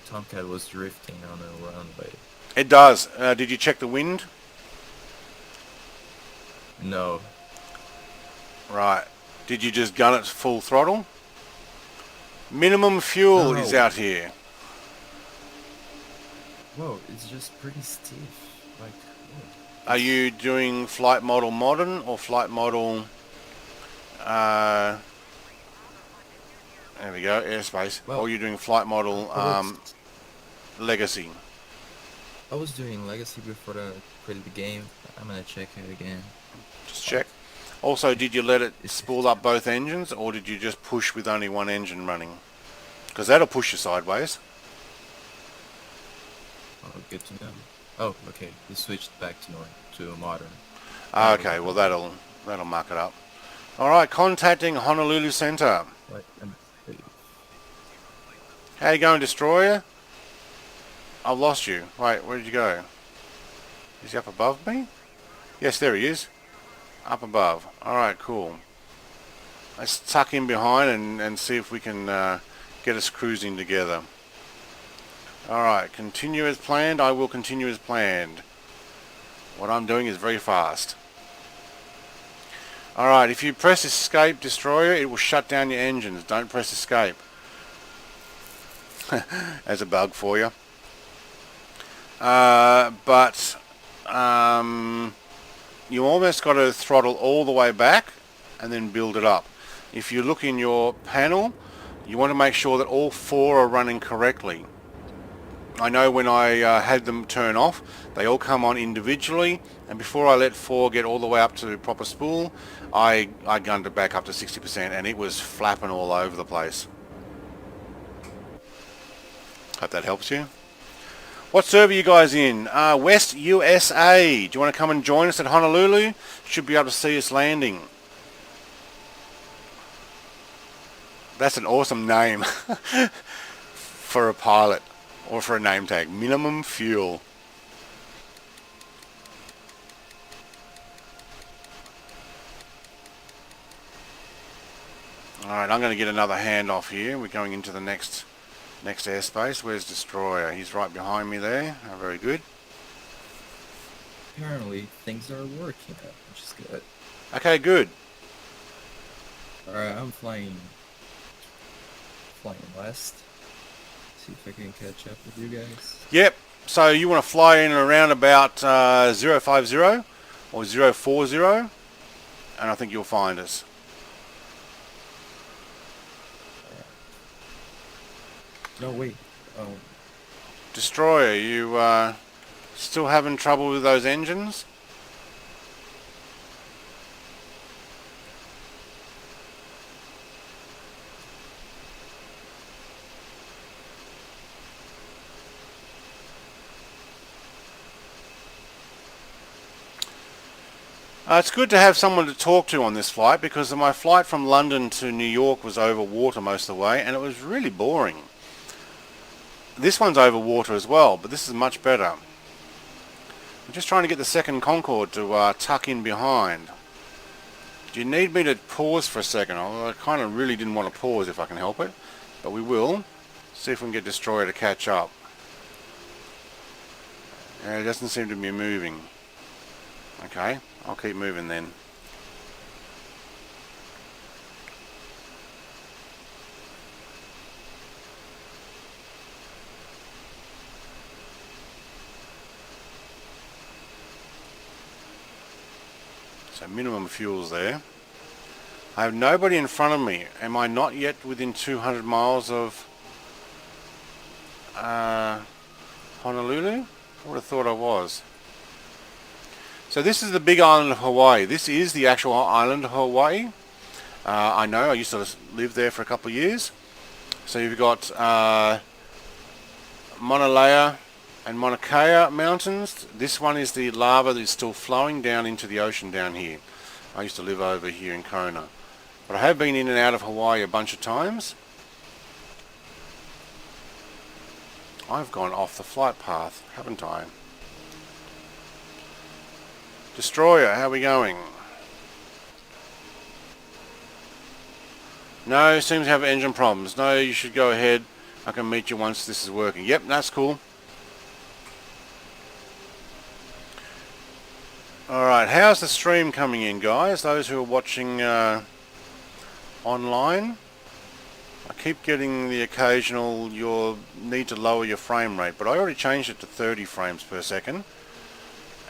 Tomcat was drifting on a runway. It does. Did you check the wind? No. Right. Did you just gun it full throttle? Minimum fuel is out here. Whoa, it's just pretty stiff. Like, whoa. Are you doing flight model modern or flight model... there we go, airspace. Well, or are you doing flight model legacy? I was doing legacy before I created the game. I'm gonna check it again. Just check. Also, did you let it spool up both engines, or did you just push with only one engine running? Because that'll push you sideways. Oh, good to know. Oh, okay. We switched back to modern. Okay, well that'll muck it up. All right, contacting Honolulu Center. Right, How you going, Destroyer? I've lost you. Wait, where did you go? Is he up above me? Yes, there he is. Up above. Alright, cool. Let's tuck in behind and see if we can get us cruising together. Alright, continue as planned. I will continue as planned. What I'm doing is very fast. Alright, if you press escape, Destroyer, it will shut down your engines. Don't press escape. As a bug for you. You almost got to throttle all the way back and then build it up. If you look in your panel, you want to make sure that all four are running correctly. I know when I had them turn off, they all come on individually, and before I let 4 get all the way up to proper spool, I gunned it back up to 60% and it was flapping all over the place. Hope that helps you. What server are you guys in? West USA. Do you want to come and join us at Honolulu? Should be able to see us landing. That's an awesome name for a pilot or for a name tag. Minimum fuel. Alright, I'm going to get another handoff here. We're going into the next airspace. Where's Destroyer? He's right behind me there. Oh, very good. Apparently, things are working out, which is good. Okay, good. Alright, I'm flying west. See if I can catch up with you guys. Yep. So you want to fly in around about 050 or 040, and I think you'll find us. No, wait. Oh. Destroyer, you still having trouble with those engines? It's good to have someone to talk to on this flight, because my flight from London to New York was over water most of the way, and it was really boring. This one's over water as well, but this is much better. I'm just trying to get the second Concorde to tuck in behind. Do you need me to pause for a second? I kind of really didn't want to pause if I can help it, but we will. See if we can get Destroyer to catch up. It doesn't seem to be moving. Okay, I'll keep moving then. So minimum fuel's there. I have nobody in front of me. Am I not yet within 200 miles of Honolulu? I would have thought I was. So this is the big island of Hawaii. This is the actual island of Hawaii. I know, I used to live there for a couple of years. So you've got Mauna Lea and Mauna Kea mountains. This one is the lava that is still flowing down into the ocean down here. I used to live over here in Kona. But I have been in and out of Hawaii a bunch of times. I've gone off the flight path, haven't I? Destroyer, how are we going? No, seems to have engine problems. No, you should go ahead. I can meet you once this is working. Yep, that's cool. Alright, how's the stream coming in, guys? Those who are watching online. I keep getting the occasional, you'll need to lower your frame rate, but I already changed it to 30 frames per second.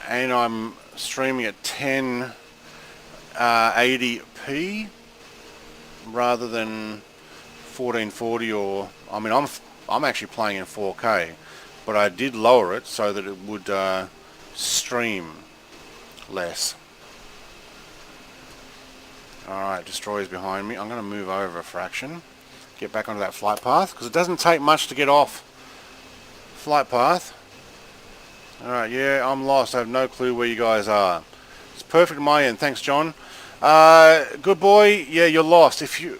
And I'm streaming at 1080p rather than 1440, or I mean I'm actually playing in 4K, but I did lower it so that it would stream less. Alright, Destroyer's behind me. I'm going to move over a fraction, get back onto that flight path, because it doesn't take much to get off flight path. Alright, yeah, I'm lost. I have no clue where you guys are. It's perfect on my end. Thanks, John. Good boy. Yeah, you're lost. If you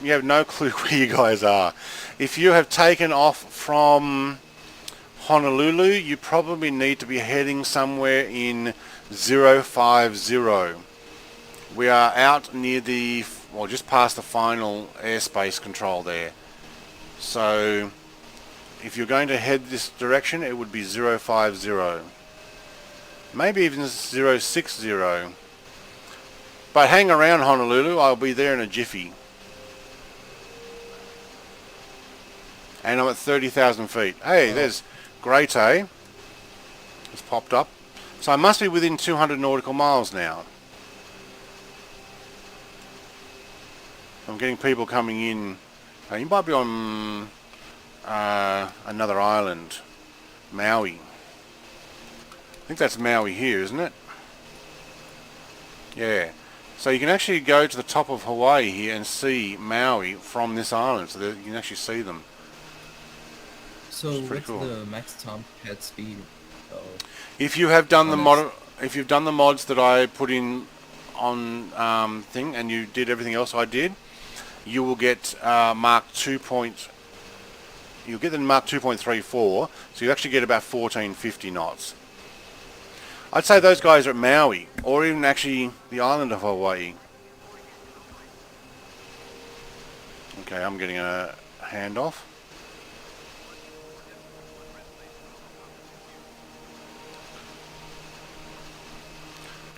have no clue where you guys are. If you have taken off from Honolulu, you probably need to be heading somewhere in 050. We are out near the, well, just past the final airspace control there. So if you're going to head this direction, it would be 050. Maybe even 060. But hang around Honolulu, I'll be there in a jiffy. And I'm at 30,000 feet. Hey, there's Great A. It's popped up. So I must be within 200 nautical miles now. I'm getting people coming in. You might be on another island, Maui. I think that's Maui here, isn't it? Yeah. So you can actually go to the top of Hawaii here and see Maui from this island, so that you can actually see them. So It's pretty what's cool. the max Tomcat speed? Oh, If you have done the on X. if you've done the mods that I put in on thing, and you did everything else I did, you will get Mark 2. You'll get the Mark 2.34, so you actually get about 1450 knots. I'd say those guys are at Maui, or even actually the island of Hawaii. Okay, I'm getting a handoff.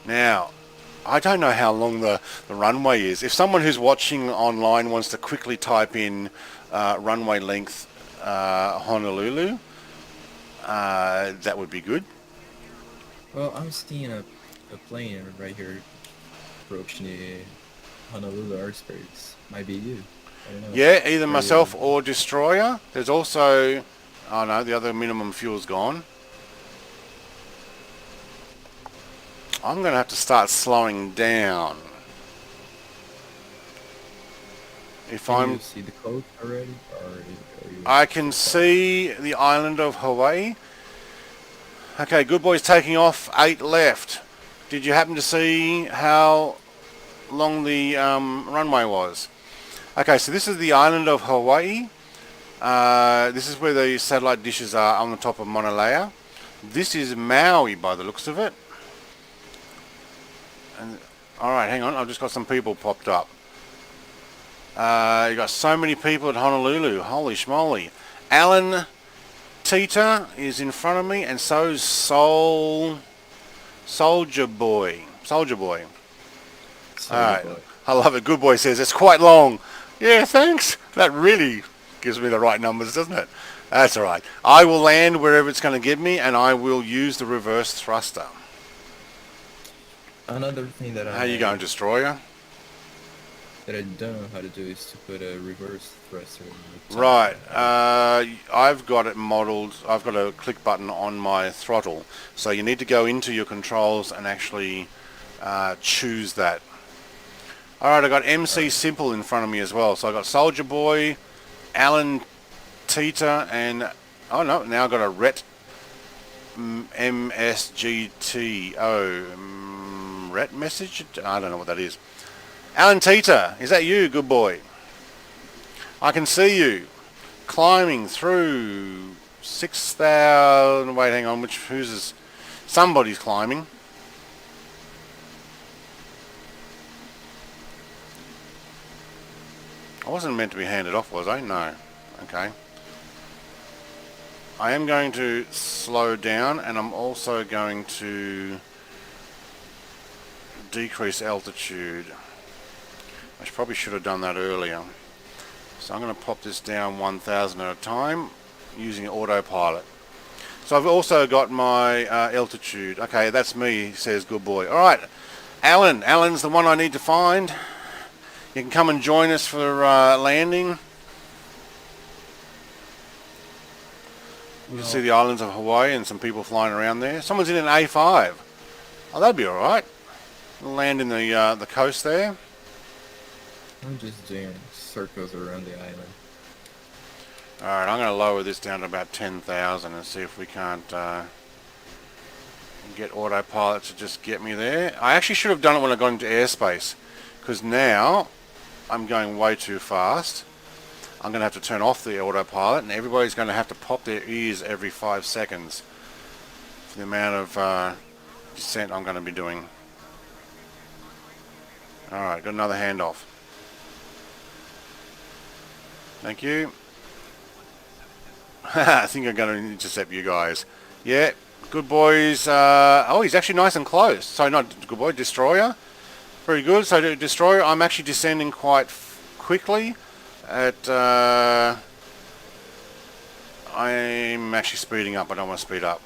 Now, I don't know how long the runway is. If someone who's watching online wants to quickly type in runway length Honolulu, that would be good. Well, I'm seeing a plane right here approaching the Honolulu airspace. Might be you. I don't know. Yeah, either Are myself you- or Destroyer. There's also... Oh no, the other minimum fuel's gone. I'm going to have to start slowing down. If Can I'm... you see the code already? Or are you I can see the island of Hawaii. Okay, good boy's taking off. 8 left. Did you happen to see how long the runway was? Okay, so this is the island of Hawaii. This is where the satellite dishes are on the top of Mauna Lea. This is Maui by the looks of it. And, alright, hang on, I've just got some people popped up. You got so many people at Honolulu. Holy schmoly. Alan Tita is in front of me, and so's Soldier Boy. Soldier Alright, Boy. I love it. Good boy says it's quite long. Yeah, thanks. That really gives me the right numbers, doesn't it? That's alright. I will land wherever it's going to give me, and I will use the reverse thruster. Another thing that How you going, Destroyer? that I don't know how to do is to put a reverse thruster in the top. Right, I've got it modeled. I've got a click button on my throttle, so you need to go into your controls and actually choose that. Alright, I got MC Simple in front of me as well, so I got Soldier Boy, Alan Tita, and oh no, now I've got a Ret MSGTO Ret message. I don't know what that is. Alan Tita, is that you, good boy? I can see you climbing through 6,000. Wait, hang on. Who's this? Somebody's climbing. I wasn't meant to be handed off, was I? No. Okay. I am going to slow down, and I'm also going to decrease altitude. I probably should have done that earlier. So I'm going to pop this down 1,000 at a time using autopilot. So I've also got my altitude. Okay, that's me, says good boy. Alright, Alan. Alan's the one I need to find. You can come and join us for landing. You can see the islands of Hawaii and some people flying around there. Someone's in an A5. Oh, that'd be alright. Land in the coast there. I'm just doing circles around the island. Alright, I'm going to lower this down to about 10,000 and see if we can't get autopilot to just get me there. I actually should have done it when I got into airspace, because now I'm going way too fast. I'm going to have to turn off the autopilot, and everybody's going to have to pop their ears every 5 seconds for the amount of descent I'm going to be doing. Alright, got another handoff. Thank you. I think I'm going to intercept you guys. Yeah, good boys. Oh, he's actually nice and close. So not good boy, Destroyer. Very good. So Destroyer, I'm actually descending quite quickly. I'm actually speeding up. I don't want to speed up.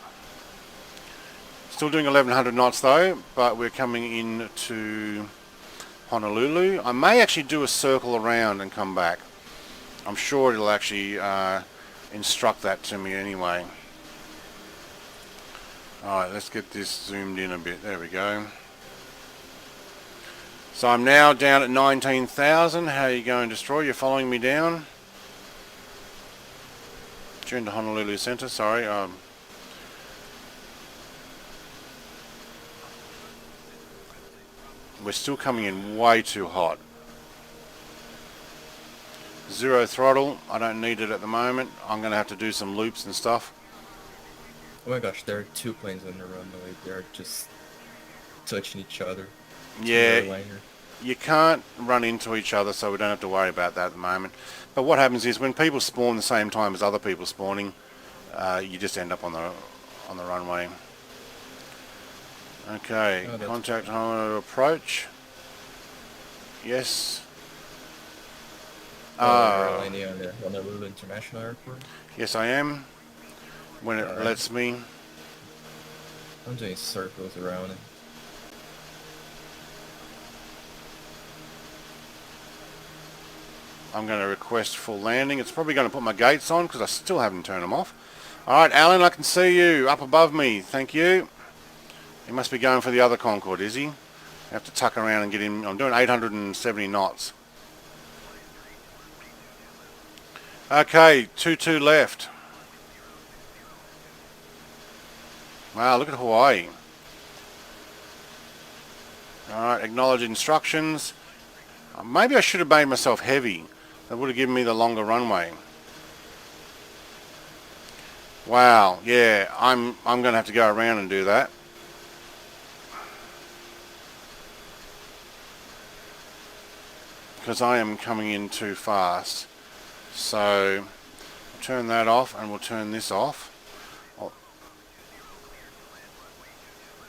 Still doing 1,100 knots though, but we're coming into Honolulu. I may actually do a circle around and come back. I'm sure it'll actually instruct that to me anyway. Alright, let's get this zoomed in a bit. There we go. So I'm now down at 19,000. How are you going, Destroy? You're following me down? June to Honolulu Center, sorry. We're still coming in way too hot. 0 throttle, I don't need it at the moment. I'm going to have to do some loops and stuff. Oh my gosh, there are 2 planes on the runway. They're just touching each other. Yeah, you can't run into each other, so we don't have to worry about that at the moment. But what happens is when people spawn the same time as other people spawning, you just end up on the runway. Okay, contact Honolulu approach. Yes. You're landing on the Honolulu International Airport? Yes, I am. When it lets me. I'm doing circles around it. I'm going to request full landing. It's probably going to put my gates on because I still haven't turned them off. Alright, Alan, I can see you up above me. Thank you. He must be going for the other Concorde, is he? I have to tuck around and get him. I'm doing 870 knots. Okay, 2-2 left. Wow, look at Hawaii. Alright, acknowledge instructions. Maybe I should have made myself heavy. That would have given me the longer runway. Wow, yeah, I'm going to have to go around and do that. Because I am coming in too fast. So, turn that off and we'll turn this off.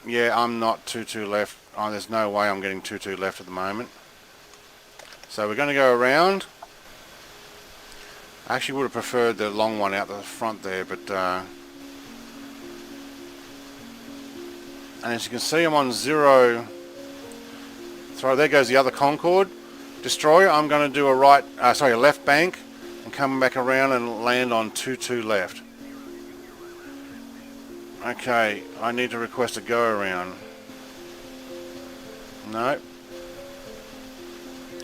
Yeah, I'm not 2-2 left. Oh, there's no way I'm getting 2-2 left at the moment. So we're going to go around. I actually would have preferred the long one out the front there, but and as you can see, I'm on 0 throw. There goes the other Concorde destroyer. I'm going to do a left bank and come back around and land on 2-2 left. Okay, I need to request a go around. No.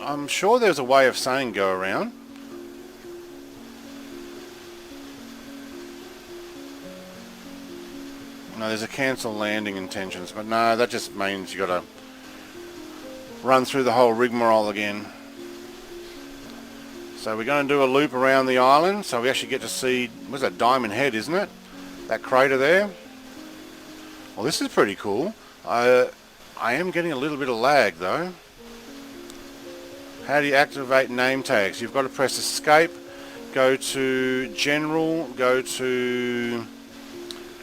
I'm sure there's a way of saying go around. No, there's a cancel landing intentions, but no, that just means you got to run through the whole rigmarole again. So we're going to do a loop around the island, so we actually get to see, what's that, Diamond Head, isn't it? That crater there. Well, this is pretty cool. I am getting a little bit of lag though. How do you activate name tags? You've got to press escape, go to general, go to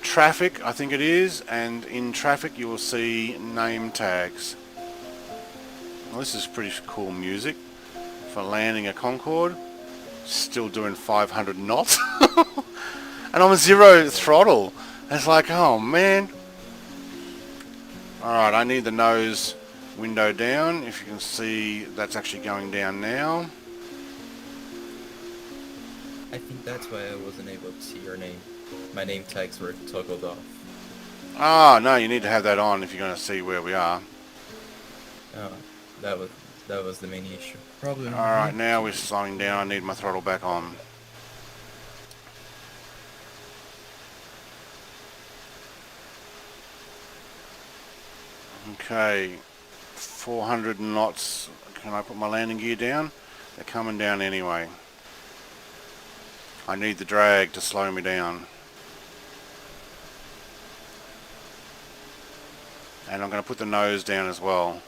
traffic, I think it is, and in traffic you will see name tags. Well, this is pretty cool music for landing a Concorde. Still doing 500 knots. And I'm 0 throttle. It's like, oh man. Alright, I need the nose window down. If you can see, that's actually going down now. I think that's why I wasn't able to see your name. My name tags were toggled off. Ah, no, you need to have that on if you're going to see where we are. Oh, that was the main issue. Probably. Alright, now we're slowing down. I need my throttle back on. Okay, 400 knots. Can I put my landing gear down? They're coming down anyway. I need the drag to slow me down. And I'm going to put the nose down as well.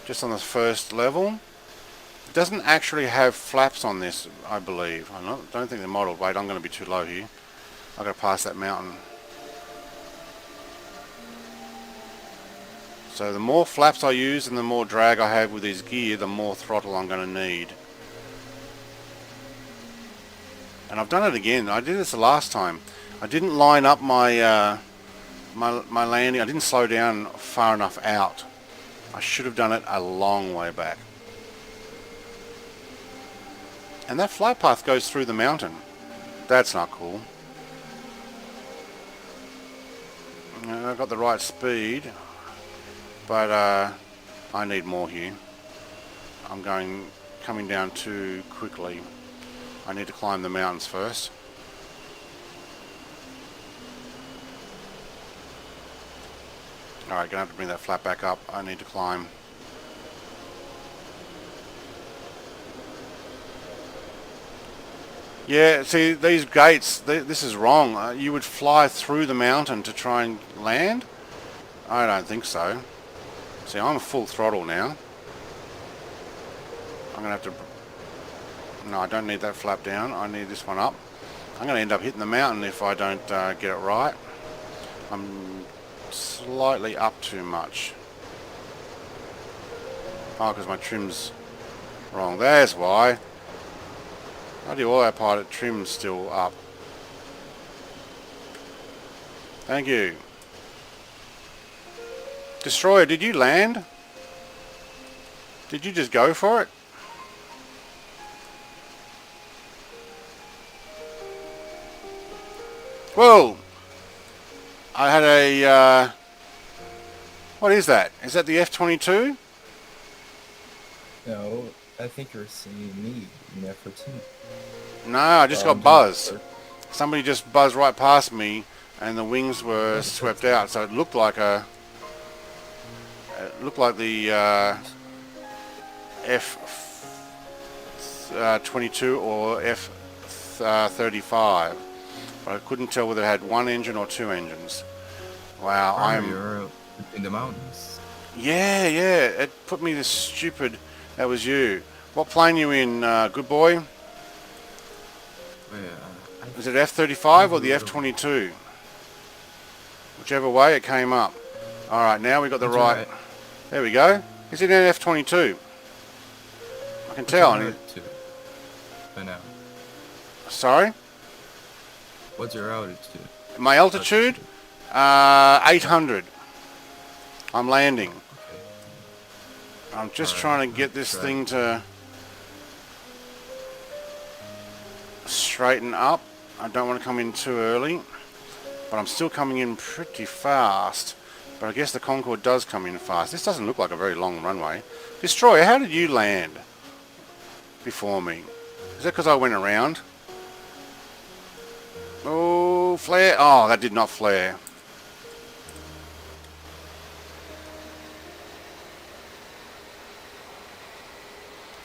Just on the first level. It doesn't actually have flaps on this, I believe. I don't think they're modeled. Wait, I'm going to be too low here. I've got to pass that mountain. So the more flaps I use and the more drag I have with this gear, the more throttle I'm going to need. And I've done it again. I did this the last time. I didn't line up my my landing. I didn't slow down far enough out. I should have done it a long way back. And that flight path goes through the mountain. That's not cool. I've got the right speed. But I need more here. I'm coming down too quickly. I need to climb the mountains first. Alright, gonna have to bring that flap back up. I need to climb. Yeah, see, these gates, this is wrong. You would fly through the mountain to try and land? I don't think so. See, I'm full throttle now. I'm going to have to... No, I don't need that flap down. I need this one up. I'm going to end up hitting the mountain if I don't get it right. I'm slightly up too much. Oh, because my trim's wrong. There's why. Bloody autopilot trim's still up. Thank you. Destroyer, did you land? Did you just go for it? Whoa! I had a... what is that? Is that the F-22? No, I think you're seeing me in F-14. No, I just got buzzed. Somebody just buzzed right past me and the wings were swept out, so it looked like a... It looked like the F-22 or F-35. But I couldn't tell whether it had one engine or two engines. Wow, You're in the mountains. Yeah, it put me this stupid... That was you. What plane you in, good boy? Is it F-35 or the F-22? Whichever way it came up. Alright, now we got the right... There we go. Is it an F-22? I can tell. By now. Sorry? What's your altitude? My altitude? 800. I'm landing. Okay. I'm just trying to get this thing to straighten up. I don't want to come in too early, but I'm still coming in pretty fast. But I guess the Concorde does come in fast. This doesn't look like a very long runway. Destroyer, how did you land before me? Is that because I went around? Oh, flare. Oh, that did not flare.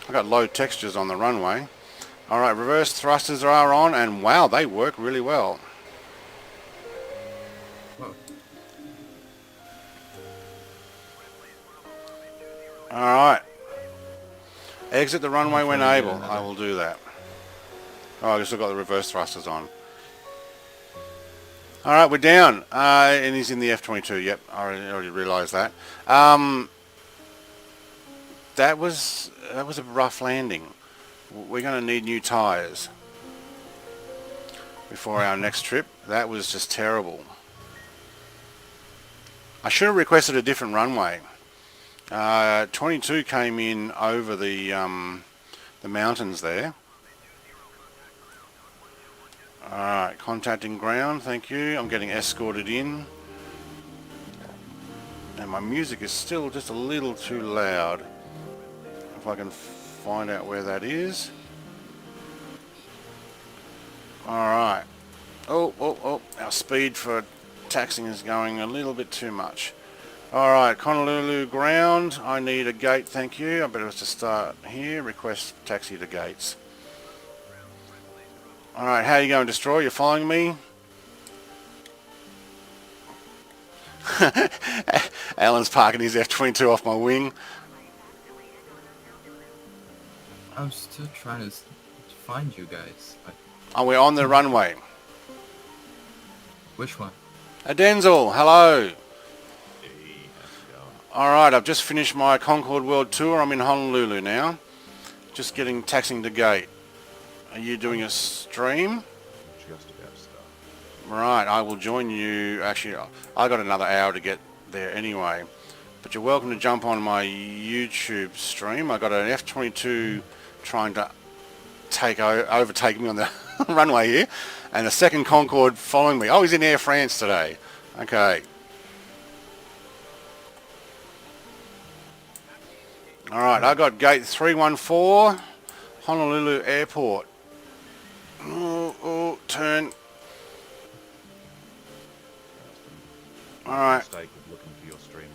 I got low textures on the runway. Alright, reverse thrusters are on, and wow, they work really well. Alright. Exit the runway when able. I will do that. Oh, I still got the reverse thrusters on. Alright, we're down. And he's in the F-22. Yep, I already realised that. That was a rough landing. We're going to need new tyres before our next trip. That was just terrible. I should have requested a different runway. 22 came in over the mountains there. Alright, contacting ground, thank you. I'm getting escorted in. And my music is still just a little too loud. If I can find out where that is. Alright. Oh, our speed for taxiing is going a little bit too much. Alright, Honolulu ground. I need a gate, thank you. I better just start here. Request taxi to gates. Alright, how you going, Destroy? You following me? Alan's parking his F-22 off my wing. I'm still trying to find you guys. Oh, we're on the runway. Which one? Denzel, hello. Alright, I've just finished my Concorde World Tour. I'm in Honolulu now. Just getting taxiing to gate. Are you doing a stream? Just about to start. Right, I will join you. Actually, I got another hour to get there anyway. But you're welcome to jump on my YouTube stream. I got an F-22 trying to overtake me on the runway here. And a second Concorde following me. Oh, he's in Air France today. Okay. Alright, I got gate 314, Honolulu Airport. Oh, turn. Alright. Mistake of looking for your stream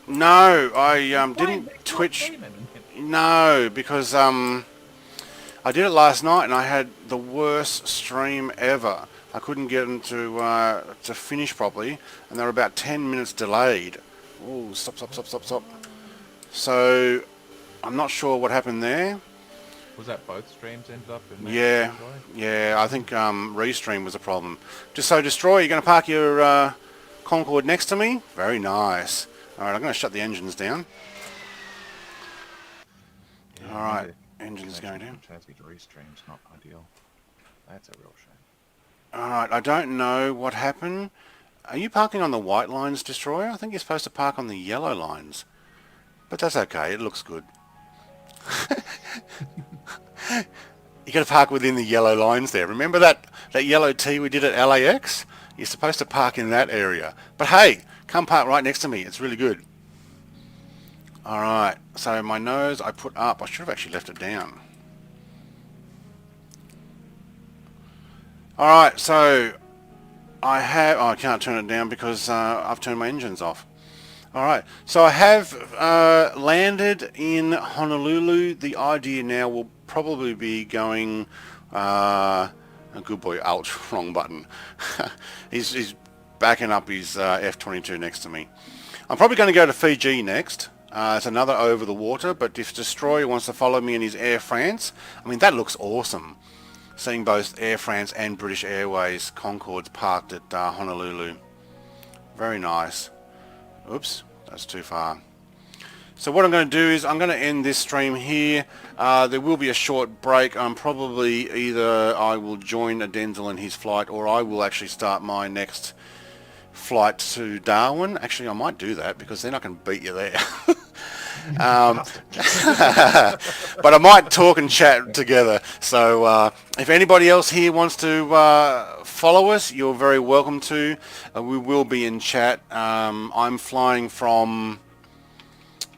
No, I Why? didn't There's no Twitch. payment. No, because I did it last night and I had the worst stream ever. I couldn't get them to finish properly, and they were about 10 minutes delayed. Oh, stop, stop, stop, stop, stop. So I'm not sure what happened there. Was that both streams ended up in Yeah, yeah, I think restream was a problem. Just so, Destroy, you're going to park your Concorde next to me? Very nice. Alright, I'm going to shut the engines down. Yeah, Alright, the engines going down. Chassis to restream's not ideal. That's a real shame. Alright, I don't know what happened. Are you parking on the white lines, Destroyer? I think you're supposed to park on the yellow lines. But that's okay, it looks good. You got to park within the yellow lines there. Remember that yellow T we did at LAX? You're supposed to park in that area. But hey, come park right next to me. It's really good. Alright, so my nose I put up. I should have actually left it down. Alright, so I have... Oh, I can't turn it down because I've turned my engines off. Alright, so I have landed in Honolulu. The idea now will probably be going... a good boy, ouch, wrong button. he's backing up his F-22 next to me. I'm probably going to go to Fiji next. It's another over the water, but if Destroyer wants to follow me in his Air France, I mean, that looks awesome. Seeing both Air France and British Airways Concordes parked at Honolulu. Very nice. Oops, that's too far. So what I'm going to do is I'm going to end this stream here. There will be a short break. Probably either I will join Denzel in his flight, or I will actually start my next flight to Darwin. Actually, I might do that because then I can beat you there. But I might talk and chat together. So if anybody else here wants to follow us, you're very welcome to. We will be in chat. I'm flying from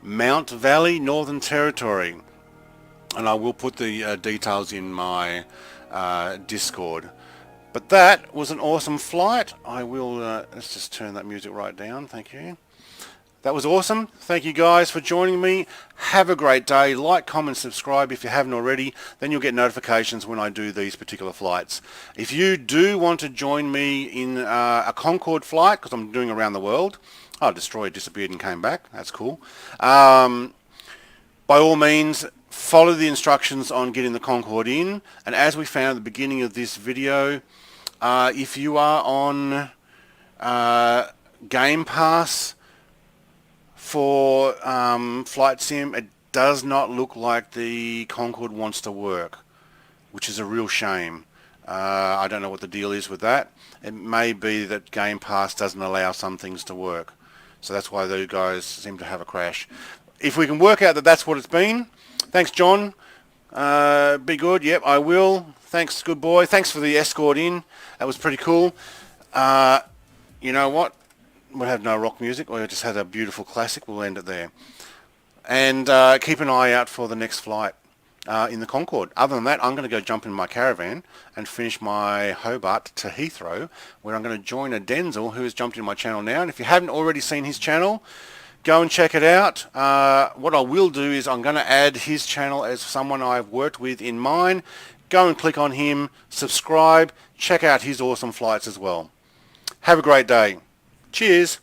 Mount Valley, Northern Territory, and I will put the details in my Discord. But that was an awesome flight. I will let's just turn that music right down. Thank you. That was awesome. Thank you guys for joining me. Have a great day. Like, comment, subscribe if you haven't already. Then you'll get notifications when I do these particular flights. If you do want to join me in a Concorde flight, because I'm doing around the world. Oh, Destroyer disappeared and came back. That's cool. By all means, follow the instructions on getting the Concorde in. And as we found at the beginning of this video, if you are on Game Pass for Flight Sim, it does not look like the Concorde wants to work, which is a real shame. I don't know what the deal is with that. It may be that Game Pass doesn't allow some things to work. So that's why those guys seem to have a crash. If we can work out that that's what it's been. Thanks, John. Be good. Yep, I will. Thanks, good boy. Thanks for the escort in. That was pretty cool. You know what? We'll have no rock music. We just had a beautiful classic. We'll end it there. And keep an eye out for the next flight in the Concorde. Other than that, I'm going to go jump in my caravan and finish my Hobart to Heathrow, where I'm going to join a Denzel who has jumped in my channel now. And if you haven't already seen his channel, go and check it out. What I will do is I'm going to add his channel as someone I've worked with in mine. Go and click on him, subscribe, check out his awesome flights as well. Have a great day. Cheers.